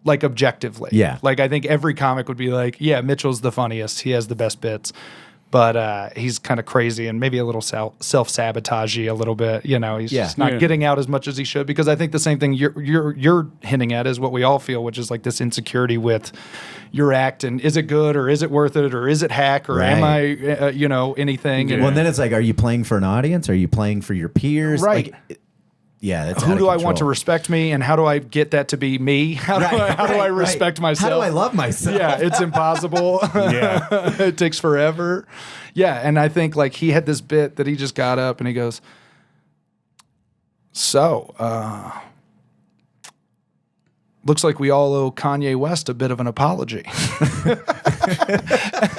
like objectively. Yeah. Like I think every comic would be like, yeah, Mitchell's the funniest. He has the best bits. But he's kind of crazy and maybe a little self-sabotagey a little bit. He's just not getting out as much as he should, because I think the same thing you're hinting at is what we all feel, which is like this insecurity with your act and is it good or is it worth it or is it hack or am I, anything? Well, and then it's like, are you playing for an audience? Are you playing for your peers? Right. Like, yeah, that's who do I want to respect me, and how do I get that to be me? How do I respect myself? How do I love myself? Yeah, it's impossible. It takes forever. Yeah, and I think like he had this bit that he just got up and he goes, "So, looks like we all owe Kanye West a bit of an apology."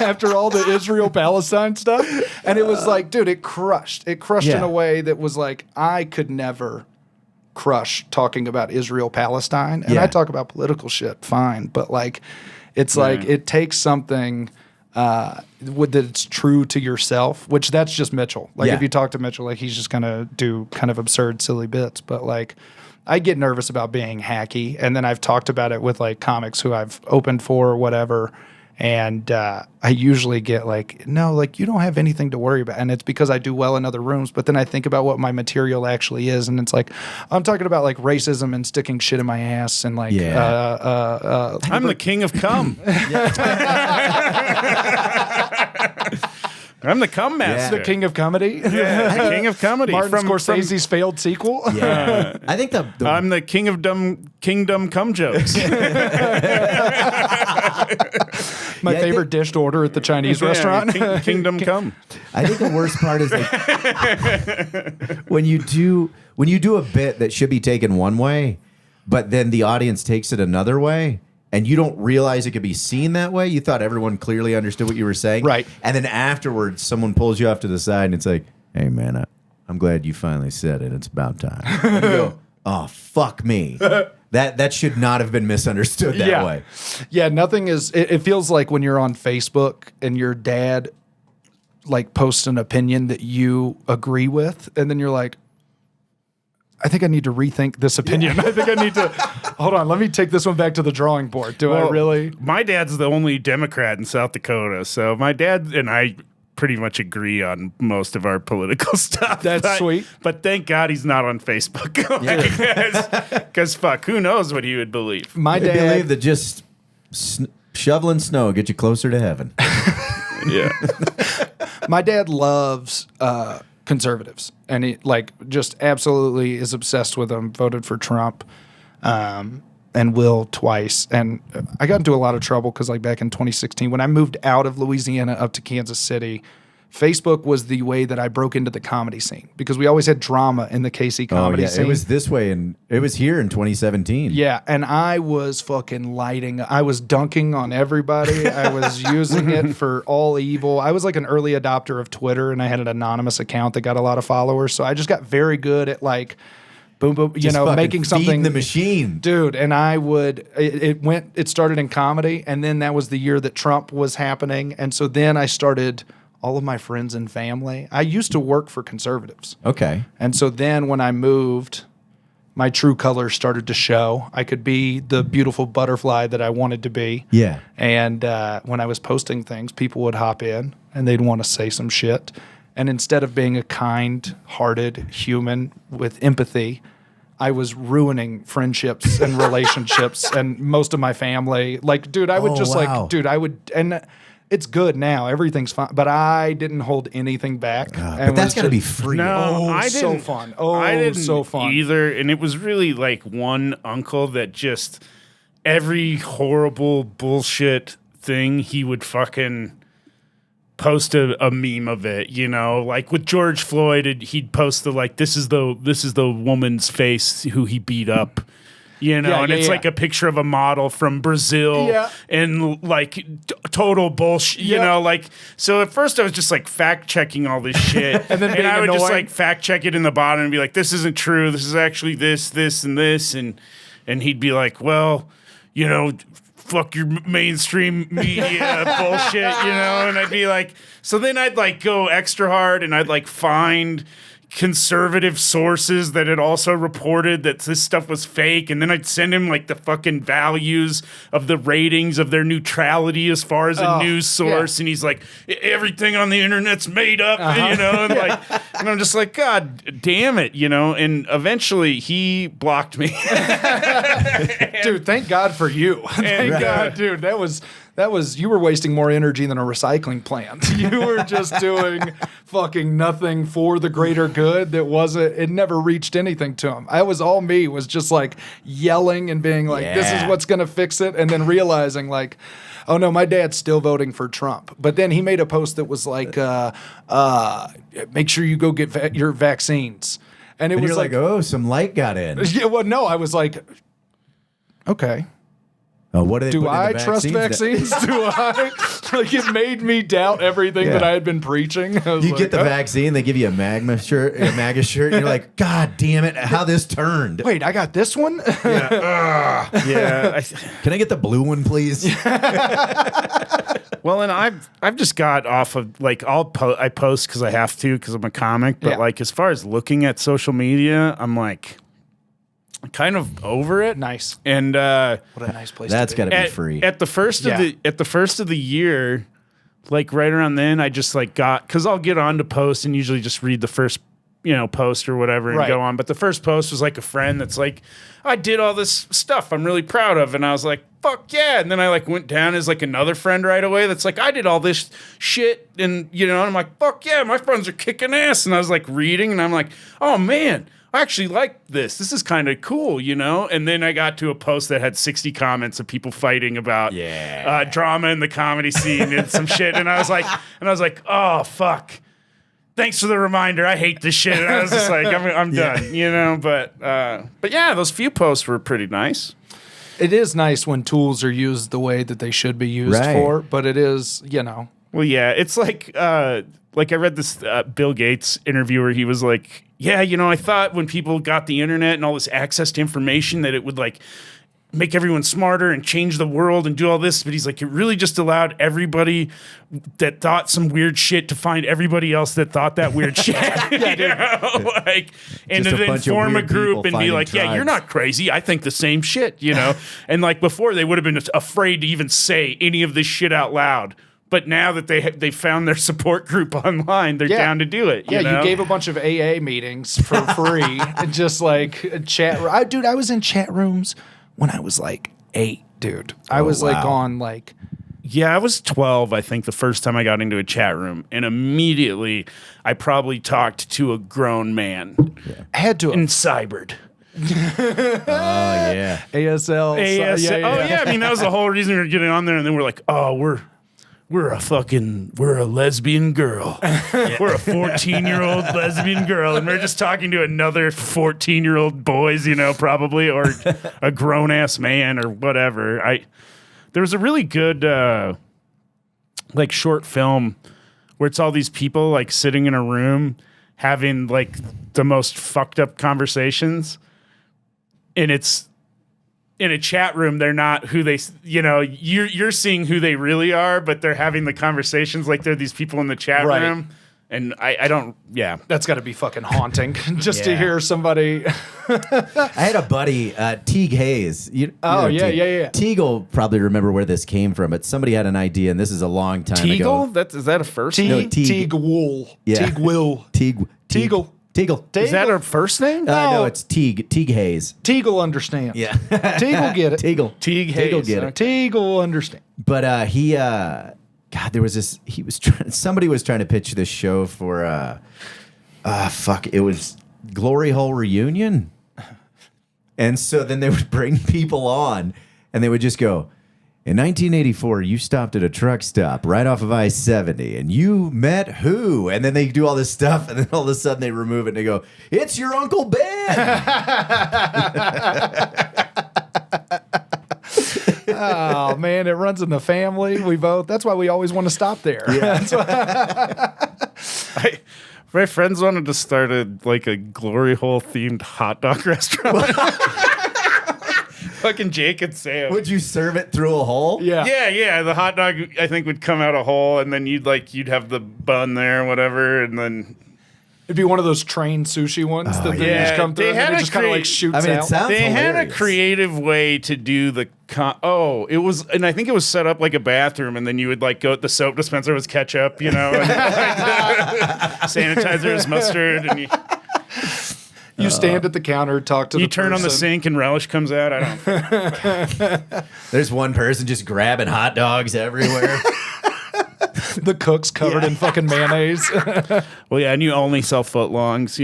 After all the Israel-Palestine stuff. And it was like, dude, it crushed. It crushed in a way that was like, I could never crush talking about Israel-Palestine. And I talk about political shit, fine. But like, it's like, it takes something that's true to yourself, which that's just Mitchell. Like if you talk to Mitchell, like he's just going to do kind of absurd, silly bits. But like, I get nervous about being hacky. And then I've talked about it with like comics who I've opened for or whatever. And I usually get like, no, like you don't have anything to worry about. And it's because I do well in other rooms. But then I think about what my material actually is. And it's like, I'm talking about like racism and sticking shit in my ass and like, I'm the king of cum. I'm the cum master. The king of comedy. Yeah, the king of comedy. Martin Scorsese's failed sequel. Yeah. I think I'm the king of kingdom cum jokes. My favorite dish to order at the Chinese restaurant. Kingdom cum. I think the worst part is like when you do a bit that should be taken one way, but then the audience takes it another way. And you don't realize it could be seen that way. You thought everyone clearly understood what you were saying. Right. And then afterwards, someone pulls you off to the side and it's like, hey, man, I'm glad you finally said it. It's about time. And you go, oh, fuck me. That should not have been misunderstood that way. Yeah, nothing is... It feels like when you're on Facebook and your dad like posts an opinion that you agree with, and then you're like, I think I need to rethink this opinion. I think I need to hold on. Let me take this one back to the drawing board. I really? My dad's the only Democrat in South Dakota, so my dad and I pretty much agree on most of our political stuff. That's sweet. But thank God he's not on Facebook. Because fuck, who knows what he would believe? I believe that just shoveling snow get you closer to heaven. Yeah. My dad loves conservatives, and he just absolutely is obsessed with them. Voted for Trump, and will twice. And I got into a lot of trouble because back in 2016, when I moved out of Louisiana up to Kansas City, Facebook was the way that I broke into the comedy scene because we always had drama in the KC comedy scene. It was this way, and it was here in 2017. Yeah, and I was fucking lighting. I was dunking on everybody. I was using it for all evil. I was like an early adopter of Twitter, and I had an anonymous account that got a lot of followers. So I just got very good at boom, boom, making something. The machine. Dude, and I would, it started in comedy, and then that was the year that Trump was happening. And so then I started all of my friends and family. I used to work for conservatives. Okay. And so then when I moved, my true colors started to show. I could be the beautiful butterfly that I wanted to be. Yeah. And when I was posting things, people would hop in and they'd want to say some shit. And instead of being a kind-hearted human with empathy, I was ruining friendships and relationships and most of my family. Dude, I would and it's good now. Everything's fine. But I didn't hold anything back. But that's got to be free. No, I didn't. So fun. I didn't so fun. either. And it was really one uncle that just every horrible bullshit thing he would fucking post a meme of it, with George Floyd, he'd post this is the woman's face who he beat up. It's like a picture of a model from Brazil and total bullshit, so at first I was just fact checking all this shit. and I would just fact check it in the bottom and be like, this isn't true. This is actually this, and this. And he'd be like, well, fuck your mainstream media bullshit, and I'd be like, so then I'd go extra hard and I'd find conservative sources that had also reported that this stuff was fake, and then I'd send him the fucking values of the ratings of their neutrality as far as a news source, and he's like, everything on the internet's made up, and I'm just like, God damn it, and eventually he blocked me. Dude, thank God for you. Thank God, dude. That was you were wasting more energy than a recycling plant. You were just doing fucking nothing for the greater good. It never reached anything to him. All me was just yelling and being this is what's going to fix it. And then realizing oh no, my dad's still voting for Trump. But then he made a post that was make sure you go get your vaccines. And it was oh, some light got in. Yeah, well, no, I was okay. What do I trust vaccines? Do I? It made me doubt everything that I had been preaching. You get the vaccine, they give you a MAGA shirt, and you're like, God damn it, how this turned. Wait, I got this one? Yeah. Can I get the blue one, please? Well, and I've just got off of I post because I have to because I'm a comic, but as far as looking at social media, I'm kind of over it. Nice. And what a nice place. That's got to be free. At the first of the year, right around then, I just got, because I'll get on to post and usually just read the first post or whatever and go on. But the first post was a friend that's I did all this stuff I'm really proud of, and I was like, fuck yeah. And then I went down as another friend right away that's I did all this shit, and and I'm like, fuck yeah, my friends are kicking ass. And I was reading, and I'm like, oh man, I actually like this. This is kind of cool, And then I got to a post that had 60 comments of people fighting about drama in the comedy scene and some shit. And I was like, oh fuck. Thanks for the reminder. I hate this shit. And I was just I'm done, But yeah, those few posts were pretty nice. It is nice when tools are used the way that they should be used for, but it is, Well, yeah, it's I read this Bill Gates interview where he was like, yeah, I thought when people got the internet and all this access to information that it would make everyone smarter and change the world and do all this. But he's like, it really just allowed everybody that thought some weird shit to find everybody else that thought that weird shit. Like, and to then form a group and be like, yeah, you're not crazy. I think the same shit, And like before, they would have been afraid to even say any of this shit out loud. But now that they found their support group online, they're down to do it. You gave a bunch of AA meetings for free and just like chat. I was in chat rooms when I was like 8, dude. I was like on like. Yeah, I was 12, I think, the first time I got into a chat room. And immediately, I probably talked to a grown man. Yeah. I had to. And cybered. Oh, yeah. ASL. Oh, yeah. I mean, that was the whole reason we were getting on there. And then we're like, oh, we're a lesbian girl. We're a 14-year-old lesbian girl. And we're just talking to another 14-year-old boys, probably, or a grown-ass man or whatever. There was a really good, like, short film where it's all these people, like, sitting in a room having, like, the most fucked up conversations. And it's in a chat room, they're not who they, you're seeing who they really are, but they're having the conversations like they're these people in the chat room. And I don't, That's got to be fucking haunting just to hear somebody. I had a buddy, Teague Hayes. Teague will probably remember where this came from, but somebody had an idea, and this is a long time ago. Is that a first name? name? Teague Wool. Yeah. Teague Will. Teagle. Is that her first name? No, it's Teague Hayes. Teague will understand. Yeah. Teague will get it. Teague Hayes. will get it. Teague will understand. But there was this. Somebody was trying to pitch this show for. It was Glory Hole Reunion, and so then they would bring people on, and they would just go. In 1984, you stopped at a truck stop right off of I-70, and you met who? And then they do all this stuff, and then all of a sudden they remove it, and they go, it's your Uncle Ben! Oh, man, it runs in the family. That's why we always want to stop there. Yeah. My friends wanted to start a glory hole themed hot dog restaurant. Fucking Jake and Sam. Would you serve it through a hole? Yeah. The hot dog, I think, would come out a hole, and then you'd have the bun there or whatever, and then it'd be one of those trained sushi ones that they just come through and it just kind of like shoots out. It sounds They hilarious. had a creative way to do the it was, and I think it was set up like a bathroom, and then you would go, the soap dispenser was ketchup, and sanitizer is mustard, and you stand at the counter, talk to the person. You turn on the sink and relish comes out. I don't. There's one person just grabbing hot dogs everywhere. The cook's covered in fucking mayonnaise. Well, yeah, and you only sell footlongs,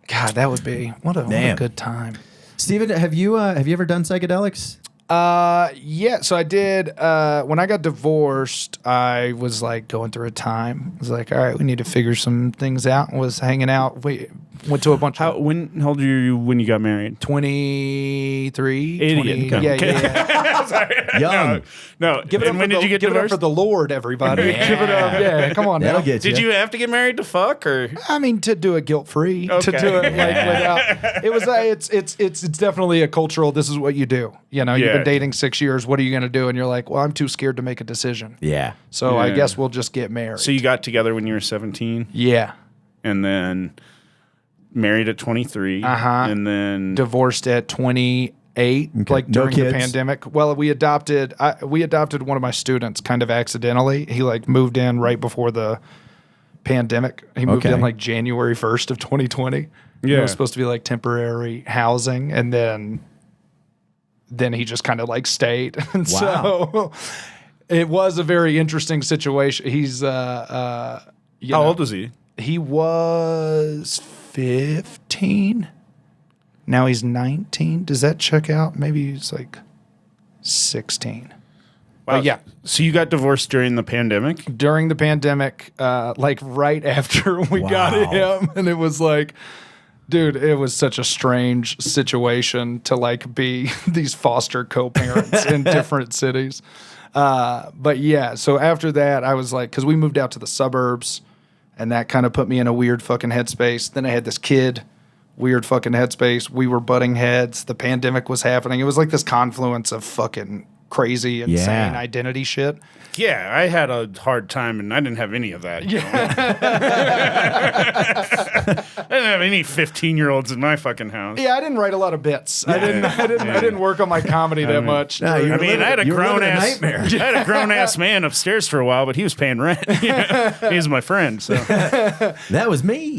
God, that would be what a good time. Steven, have you ever done psychedelics? Yeah, so I did. When I got divorced, I was going through a time. I was like, all right, we need to figure some things out. Was hanging out. We went to a bunch. How old were you when you got married? 23. Idiot. 20, yeah. Sorry. Young. No. Give it up. When did you get give it up divorced? for the Lord, everybody. Yeah. Give it up. Yeah, come on. That'll now. get you. Did you have to get married to fuck, or? I mean, to do it guilt free. Okay. To do it without. It was. It's definitely a cultural. This is what you do. You've been dating 6 years. What are you going to do? And you're like, well, I'm too scared to make a decision. Yeah. So I guess we'll just get married. So you got together when you were 17? Yeah. And then married at 23. And then Divorced at 28, during the pandemic. Well, we adopted one of my students kind of accidentally. He moved in right before the pandemic. He moved in January 1st of 2020. Yeah. It was supposed to be temporary housing, and then he just kind of stayed. And so it was a very interesting situation. He's how old was he? He was 15. Now he's 19. Does that check out? Maybe he's 16. Wow. But yeah. So you got divorced during the pandemic? During the pandemic, right after we got him. And it was dude, it was such a strange situation to be these foster co-parents in different cities. But yeah, so after that, I was because we moved out to the suburbs, and that kind of put me in a weird fucking headspace. Then I had this kid weird fucking headspace. We were butting heads. The pandemic was happening. It was like this confluence of fucking crazy, insane identity shit. Yeah, I had a hard time, and I didn't have any of that. I didn't have any 15-year-olds in my fucking house. Yeah, I didn't write a lot of bits. I didn't work on my comedy that much. No, I had a grown-ass nightmare. I had a grown-ass man upstairs for a while, but he was paying rent. He was my friend. So That was me.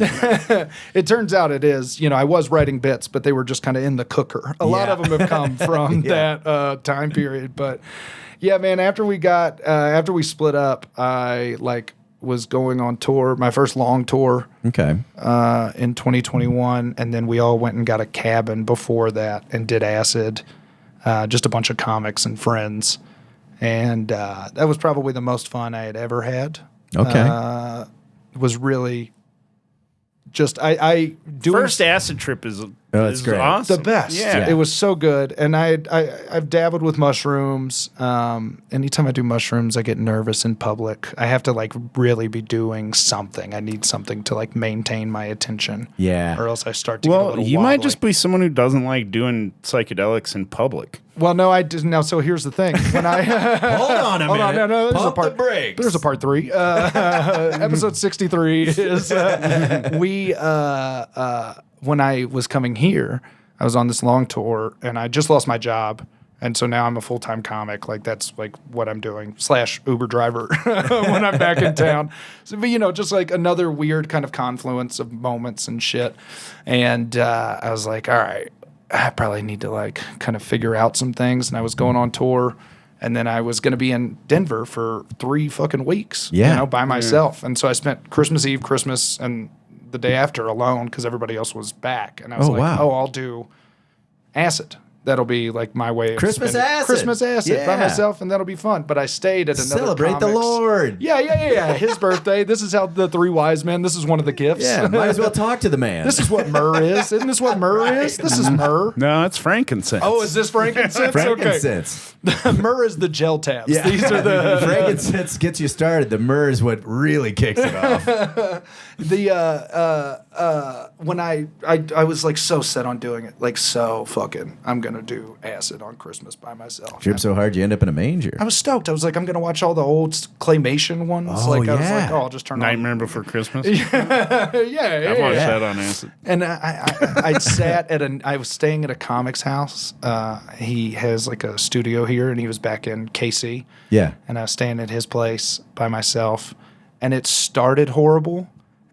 It turns out it is. I was writing bits, but they were just kind of in the cooker. A lot of them have come from that time period. But yeah, man, after we split up, I was going on tour, my first long tour. Okay. In 2021, and then we all went and got a cabin before that and did acid. Just a bunch of comics and friends. And that was probably the most fun I had ever had. Okay. It was really just I doing first acid trip is that's great. awesome. the best. Yeah. It was so good. And I've dabbled with mushrooms. Anytime I do mushrooms, I get nervous in public. I have to really be doing something. I need something to maintain my attention. Yeah. Or else I start to get a Well, little you might wobbly. just be someone who doesn't like doing psychedelics in public. Well, no, I didn't. Now, so here's the thing. When I Hold on a minute. no, there's Pump a part. the brakes. There's a part 3. Episode 63 is when I was coming here. I was on this long tour, and I just lost my job, and so now I'm a full-time comic. That's what I'm doing / Uber driver when I'm back in town. So, but just another weird kind of confluence of moments and shit. And I was like, all right, I probably need to kind of figure out some things. And I was going on tour, and then I was going to be in Denver for 3 fucking weeks, by myself. And so I spent Christmas Eve, Christmas, and the day after alone because everybody else was back. And I was I'll do acid. That'll be my way of Christmas acid. Christmas acid by Yeah. myself, and that'll be fun. But I stayed at another Celebrate the comics. Lord. Yeah. His birthday. This is how the 3 wise men. This is one of the gifts. Yeah, might as well talk to the man. This is what myrrh is. Isn't this what myrrh is? This is myrrh. No, it's frankincense. Oh, is this frankincense? Frankincense. Okay. Myrrh is the gel tabs. Yeah. These are the Frankincense gets you started. The myrrh is what really kicks it off. when I was so set on doing it, I'm gonna do acid on Christmas by myself. Trip so hard you end up in a manger. I was stoked. I was I'm gonna watch all the old claymation ones. Oh, I was yeah. I'll just turn Nightmare Before Christmas. on. I watched Yeah. that on acid. And I sat I was staying at a comics house. He has a studio here, and he was back in KC. Yeah. And I was staying at his place by myself, and it started horrible,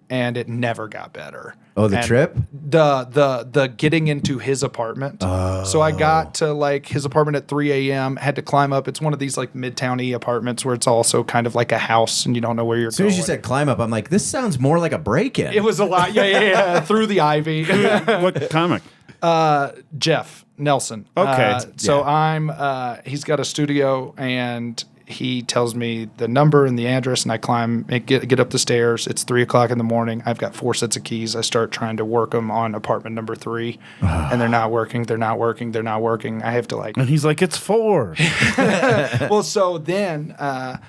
and it never got better. Oh, the And trip? The getting into his apartment. So I got to his apartment at 3 a.m. Had to climb up. It's one of these midtown-y apartments where it's also kind of like a house, and you don't know where you're As soon going. as you said climb up, I'm like, this sounds more like a break-in. It was a lot. Yeah. Through the ivy. What comic? Jeff Nelson. Okay. He's got a studio, and he tells me the number and the address, and I climb, get up the stairs. It's 3:00 in the morning. I've got 4 sets of keys. I start trying to work them on apartment number 3, and they're not working. I have to And he's like, it's 4. well, so then I'm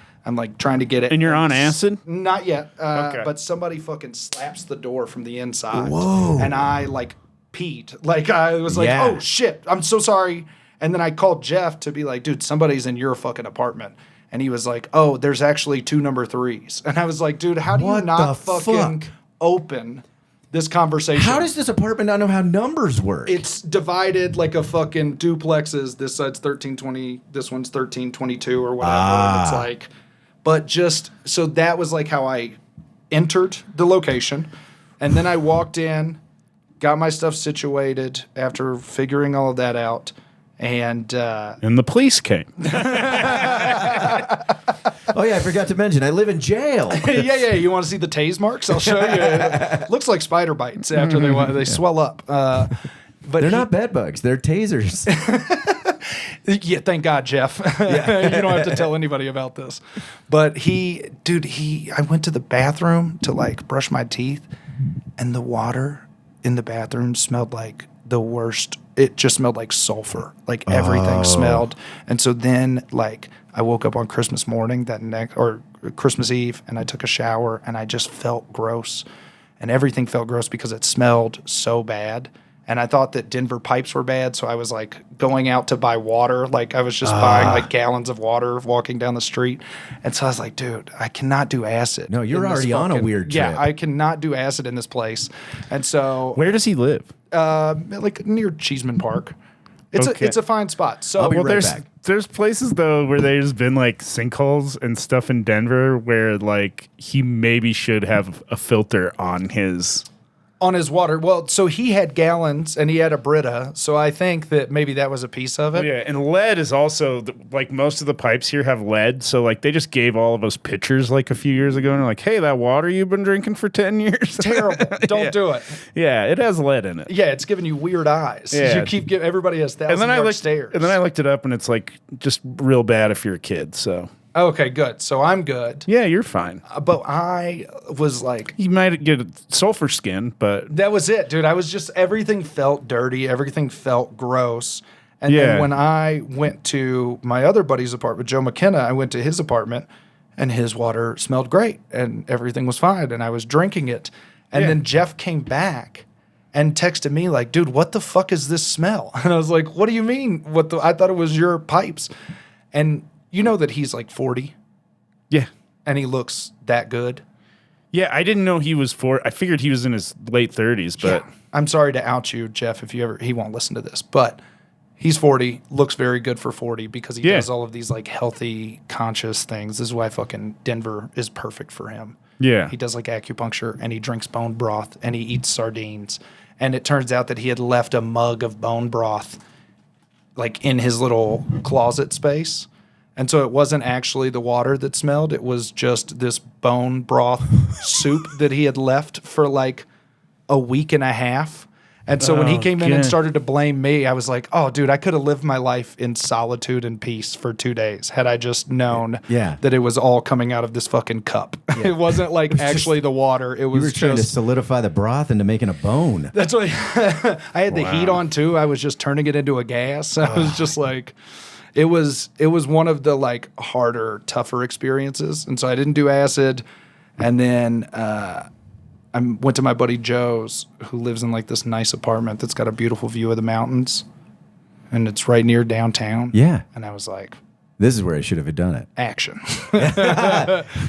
trying to get it. And you're on acid? Not yet. Okay. But somebody fucking slaps the door from the inside. Whoa. And I peed. I was Yeah. oh shit, I'm so sorry. And then I called Jeff to be dude, somebody's in your fucking apartment. And he was oh, there's actually 2 number 3s. And I was dude, how do you What not the fucking fuck? open this conversation? How does this apartment not know how numbers work? It's divided like a fucking duplexes. This side's 1320, this one's 1322 or whatever. And it's but just so that was how I entered the location. And then I walked in, got my stuff situated after figuring all of that out. And the police came. Oh, yeah, I forgot to mention, I live in jail. yeah. You want to see the tase marks? I'll show you. It looks like spider bites after they swell up. But They're not bed bugs. They're tasers. Yeah, thank God, Jeff. You don't have to tell anybody about this. But I went to the bathroom to brush my teeth, and the water in the bathroom smelled like the worst. It just smelled like sulfur. Everything smelled. And so then I woke up on Christmas morning or Christmas Eve, and I took a shower, and I just felt gross. and everything felt gross because it smelled so bad. And I thought that Denver pipes were bad, so I was like going out to buy water. Like I was just buying like gallons of water walking down the street. And so I was like, dude, I cannot do acid. No, you're already on a weird trip. Yeah, I cannot do acid in this place. And so Where does he live? like near Cheeseman Park. It's Okay. it's a fine spot. So I'll be right there's back. there's places though where there's been like sinkholes and stuff in Denver where like he maybe should have a filter on his. on his water. Well, so he had gallons and he had a Brita. So I think that maybe that was a piece of it. Yeah, and lead is also like most of the pipes here have lead. So like they just gave all of us pictures like a few years ago and they're like, hey, that water you've been drinking for 10 years. Terrible. Don't do it. Yeah, it has lead in it. Yeah, it's giving you weird eyes. Yeah. You keep giving everybody has And then $1,000 stairs. I looked it up and it's like just real bad if you're a kid. So Okay, good. So I'm good. yeah, you're fine. But I was like, You might get sulfur skin, but that was it, dude. I was just, everything felt dirty. Everything felt gross. And Yeah. then when I went to my other buddy's apartment, Joe McKenna, I went to his apartment and his water smelled great and everything was fine. And I was drinking it. And Yeah. then Jeff came back and texted me like, dude, what the fuck is this smell? And I was like, what do you mean? I thought it was your pipes. And you know that he's like 40 yeah. and he looks that good. Yeah, I didn't know he was I figured he was in his late 30s, but I'm sorry to out you, Jeff, if he won't listen to this, but he's 40, looks very good for 40 because he does all of these like healthy, conscious things. This is why fucking Denver is perfect for him. yeah. He does like acupuncture and he drinks bone broth and he eats sardines. And it turns out that he had left a mug of bone broth like in his little closet space. And so it wasn't actually the water that smelled. It was just this bone broth soup that he had left for like a week and a half. And so when he came in and God. started to blame me, I was like, oh, dude, I could have lived my life in solitude and peace for 2 days had I just known that it was all coming out of this fucking cup. It wasn't like actually the water. It was You were trying to just... solidify the broth into making a bone. That's what I had the heat on too. I was just turning it into a gas. I was just like... It was one of the like harder, tougher experiences, and so I didn't do acid. And then I went to my buddy Joe's, who lives in like this nice apartment that's got a beautiful view of the mountains, and it's right near downtown. Yeah. And I was like, This is where I should have done it. action,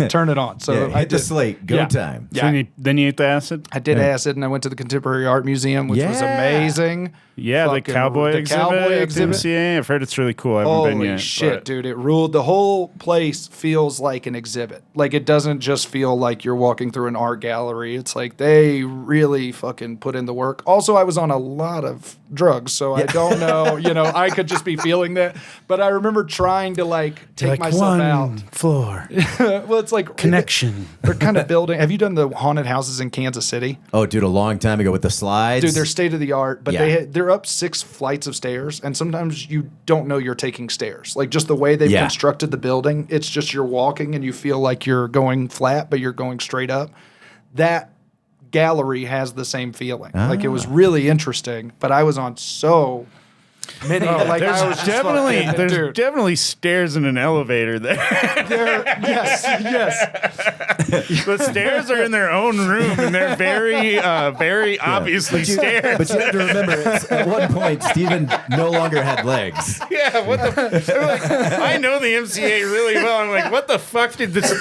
turn it on. So Yeah, I hit the did. slate. Go Yeah. time. Yeah. Then you ate the acid? I did acid, and I went to the Contemporary Art Museum, which was Yeah. amazing. Yeah, the Fucking- cowboy the exhibit. cowboy at exhibit. MCA. I've heard it's really cool. I haven't been Holy yet. shit, but- dude. It ruled. The whole place feels like an exhibit. Like, it doesn't just feel like you're walking through an art gallery. It's like they really fucking put in the work. Also, I was on a lot of drugs, so I don't know. I could just be feeling that. But I remember trying to, like, take myself out. floor Well, it's like... connection. They're kind of building... Have you done the haunted houses in Kansas City? Oh, dude, a long time ago with the slides. Dude, they're state of the art, but Yeah. they're up 6 flights of stairs, and sometimes you don't know you're taking stairs. Like, just the way they've Yeah. constructed the building, it's just you're walking and you feel like you're going flat, but you're going straight up. That gallery has the same feeling. Like, it was really interesting, but I was on so many. Like, I was just fucking, There's dude. definitely stairs in an elevator there. Yes. The stairs are in their own room, and they're very obviously stairs. But you have to remember, at one point, Steven no longer had legs. Yeah, what the? They're like, I know the MCA really well. I'm like, what the fuck did this?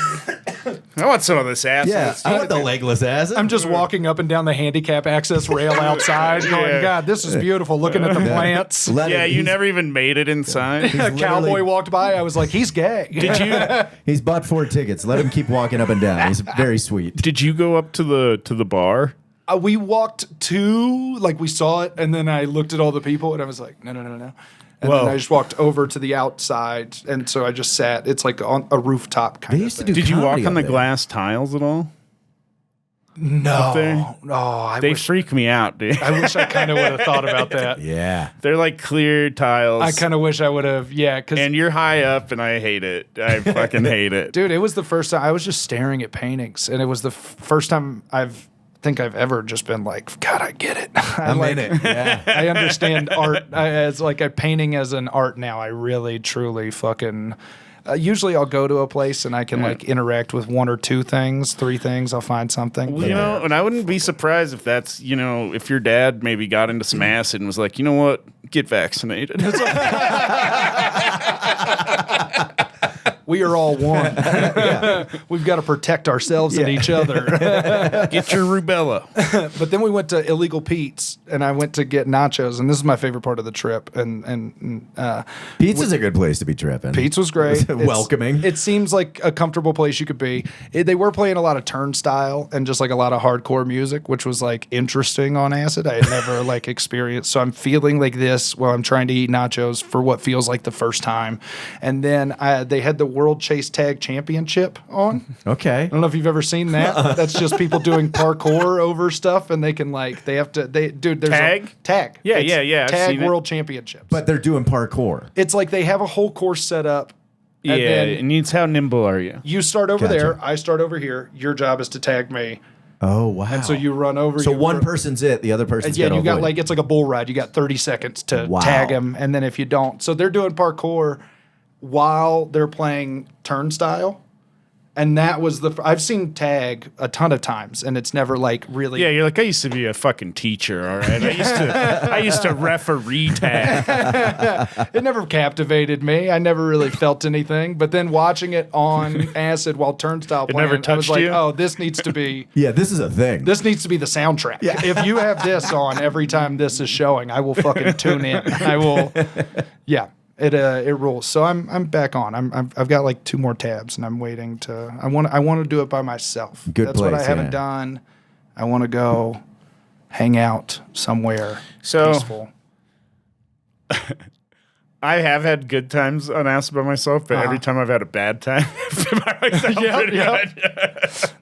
I want some of this acid. Yeah, I want the legless ass. I'm just walking up and down the handicap access rail outside going, Yeah. God, this is beautiful, looking at the plants. Yeah, you never even made it inside. A cowboy literally- walked by. I was like, he's gay. Did you? He's bought 4 tickets. Let him keep walking up and down. He's very sweet. Did you go up to the bar? We walked to, like, we saw it, and then I looked at all the people, and I was like, no. And Well- then I just walked over to the outside, and so I just sat. It's like on a rooftop kind They of used to thing. do Did you walk comedy on the up there. glass tiles at all? No, there? I They wish freak me out, dude. I kind of would have thought about that. Yeah. They're like clear tiles. I kind of wish I would have, yeah, because and you're high up, and I hate it. I fucking hate it. dude, it was the first time I was just staring at paintings, and it was the first time I've ever just been like, God, I get it. I'm in it. Yeah. I understand art as like a painting as an art now. I really, truly fucking Usually I'll go to a place and I can like interact with 1 or 2 things, 3 things. I'll find something. Well, and I wouldn't be surprised if that's, if your dad maybe got into some acid and was like, you know what, get vaccinated. We are all one. We've got to protect ourselves and each other. Get your rubella. But then we went to Illegal Pete's, and I went to get nachos, and this is my favorite part of the trip. And Pete's is a good place to be tripping. Pete's was great. Welcoming. It seems like a comfortable place you could be. They were playing a lot of Turnstile and just like a lot of hardcore music, which was like interesting on acid. I had never like experienced. So I'm feeling like this while I'm trying to eat nachos for what feels like the first time. And then they had the World Chase Tag Championship on. Okay. I don't know if you've ever seen that. That's just people doing parkour over stuff, and they have to. There's tag. A tag. Yeah, It's yeah. Tag World Championships. But they're doing parkour. It's like they have a whole course set up. Yeah, it needs how nimble are you? You start over there. I start over here. Your job is to tag me. Oh, wow. And so you run over. So one person's it, the other person's you got avoid. like it's like a bull ride. You got 30 seconds to tag him, and then if you don't, so they're doing parkour while they're playing Turnstile. And that was I've seen tag a ton of times, and it's never like really. Yeah, you're like, I used to be a fucking teacher, all right? I used to referee tag. It never captivated me. I never really felt anything. But then watching it on acid while Turnstile playing, never touched I was like, you? oh, this needs to be. Yeah, this is a thing. This needs to be the soundtrack. Yeah. If you have this on every time this is showing, I will fucking tune in. I will. Yeah. It rules. So I'm back on. I've got like 2 more tabs, and I'm waiting to. I want to do it by myself. That's what I haven't done. I want to go hang out somewhere peaceful. I have had good times on acid by myself, but every time I've had a bad time, by myself, good.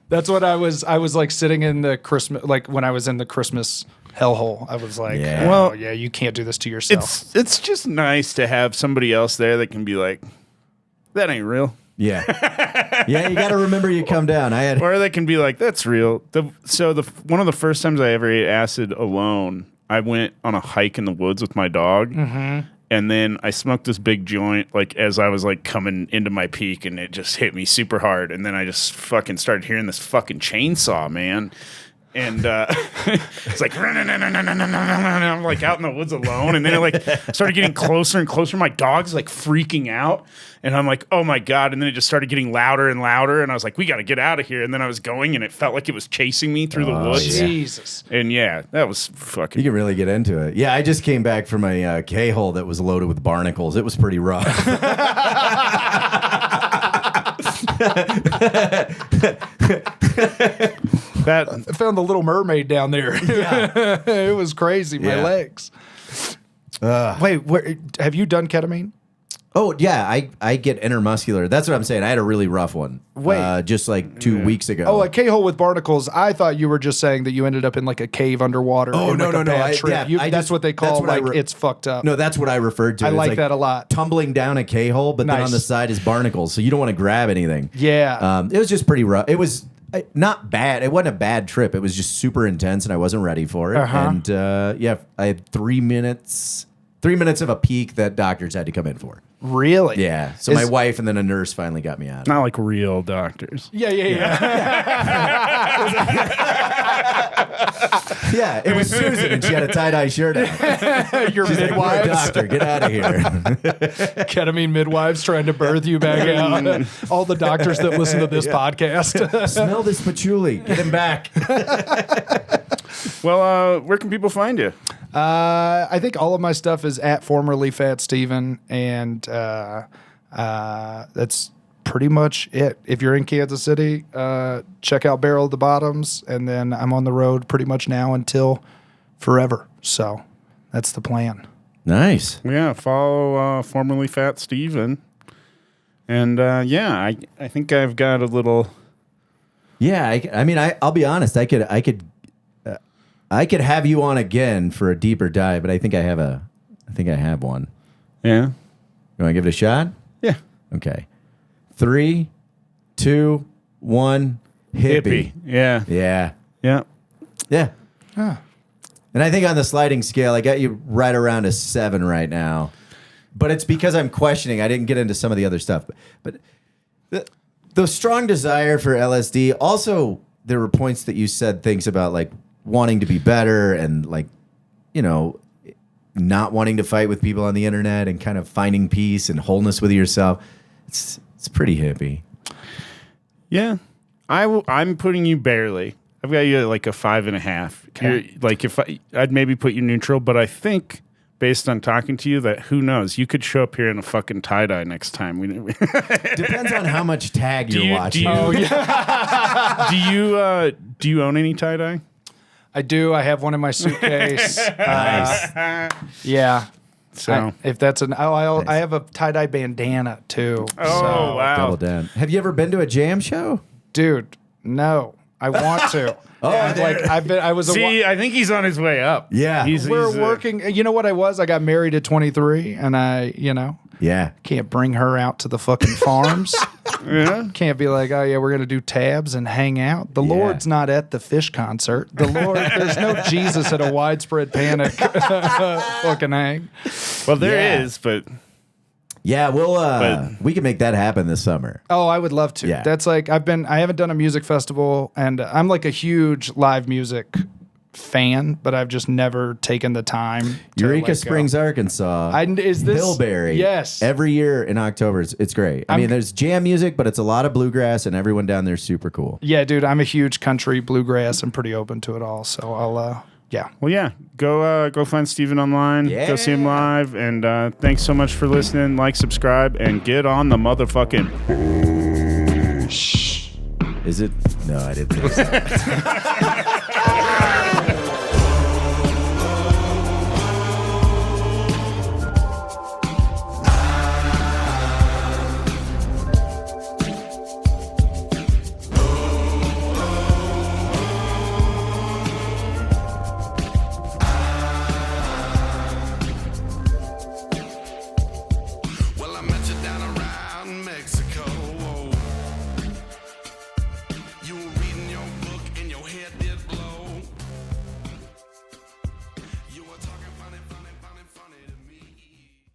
That's what I was. I was like sitting in the Christmas, like when I was in the Christmas hellhole. I was like, well, you can't do this to yourself. It's just nice to have somebody else there that can be like, that ain't real. Yeah. Yeah, you got to remember you come down. Or they can be like, that's real. One of the first times I ever ate acid alone, I went on a hike in the woods with my dog. Mm-hmm. And then I smoked this big joint, like, as I was, like, coming into my peak, and it just hit me super hard. And then I just fucking started hearing this fucking chainsaw, man. And it's like, I'm, like, out in the woods alone. And then it, like, started getting closer and closer. My dog's, like, freaking out. And I'm like, oh, my God. And then it just started getting louder and louder. And I was like, we got to get out of here. And then I was going, and it felt like it was chasing me through the woods. Yeah. Jesus. And, yeah, that was fucking... You can really get into it. Yeah, I just came back from a K-hole that was loaded with barnacles. It was pretty rough. I found the Little Mermaid down there. Yeah. It was crazy. My legs. Wait, have you done ketamine? Oh, yeah, I get intermuscular. That's what I'm saying. I had a really rough one. Just like 2 weeks ago. Oh, a K-hole with barnacles. I thought you were just saying that you ended up in like a cave underwater. Oh, no. That's what they call it's fucked up. No, that's what I referred to. I like that a lot. Tumbling down a K-hole, but then on the side is barnacles, so you don't want to grab anything. Yeah. It was just pretty rough. It was not bad. It wasn't a bad trip. It was just super intense, and I wasn't ready for it. And I had 3 minutes. 3 minutes of a peak that doctors had to come in for. Really? Yeah. So my wife and then a nurse finally got me out. Not like real doctors. Yeah. Yeah, it was Susan, and she had a tie-dye shirt on. Your She's like, "We're a midwives. doctor, get out of here." Ketamine midwives trying to birth you back out. All the doctors that listen to this podcast. Smell this patchouli. Get him back. Well, where can people find you? I think all of my stuff is at formerly Fat Steven, and that's pretty much it. If you're in Kansas City, check out Barrel of the Bottoms, and then I'm on the road pretty much now until forever. So that's the plan. Nice. Yeah, follow formerly Fat Steven. And I think I've got a little... Yeah, I'll be honest. I could have you on again for a deeper dive, but I think I have one. Yeah. You want to give it a shot? Yeah. Okay. 3, 2, 1. Hippie. Yeah. Yeah. Yeah. Yeah. Huh. And I think on the sliding scale, I got you right around a 7 right now. but it's because I'm questioning. I didn't get into some of the other stuff, but the strong desire for LSD. Also, there were points that you said things about like wanting to be better and like, you know, not wanting to fight with people on the internet and kind of finding peace and wholeness with yourself. It's pretty hippie. Yeah, I'm putting you barely. I've got you at like a 5.5. Okay. Like if I'd maybe put you neutral, but I think based on talking to you that who knows, you could show up here in a fucking tie-dye next time. Depends on how much tag you're watching. Oh yeah. Do you own any tie-dye? I do. I have one in my suitcase. Nice. Yeah. So if that's I have a tie-dye bandana too. Oh wow. Double down. Have you ever been to a jam show? Dude, no. I want to. I think he's on his way up. Yeah. We're working. You know what I was? I got married at 23 and Yeah. can't bring her out to the fucking farms. Yeah. Can't be like, oh yeah, we're going to do tabs and hang out. The Lord's not at the Fish concert. The Lord, there's no Jesus at a Widespread Panic fucking hang. Well, there is, but yeah, we can make that happen this summer. Oh, I would love to. Yeah. That's like I haven't done a music festival, and I'm like a huge live music fan, but I've just never taken the time. Eureka Springs, Arkansas. Is this Hillberry? Yes. Every year in October, it's great. I mean, there's jam music, but it's a lot of bluegrass, and everyone down there is super cool. Yeah, dude, I'm a huge country bluegrass. I'm pretty open to it all, so I'll. Yeah. Well, yeah. Go find Steven online. Yeah. Go see him live. And thanks so much for listening. Like, subscribe, and get on the motherfucking. Is it? No, I didn't think so.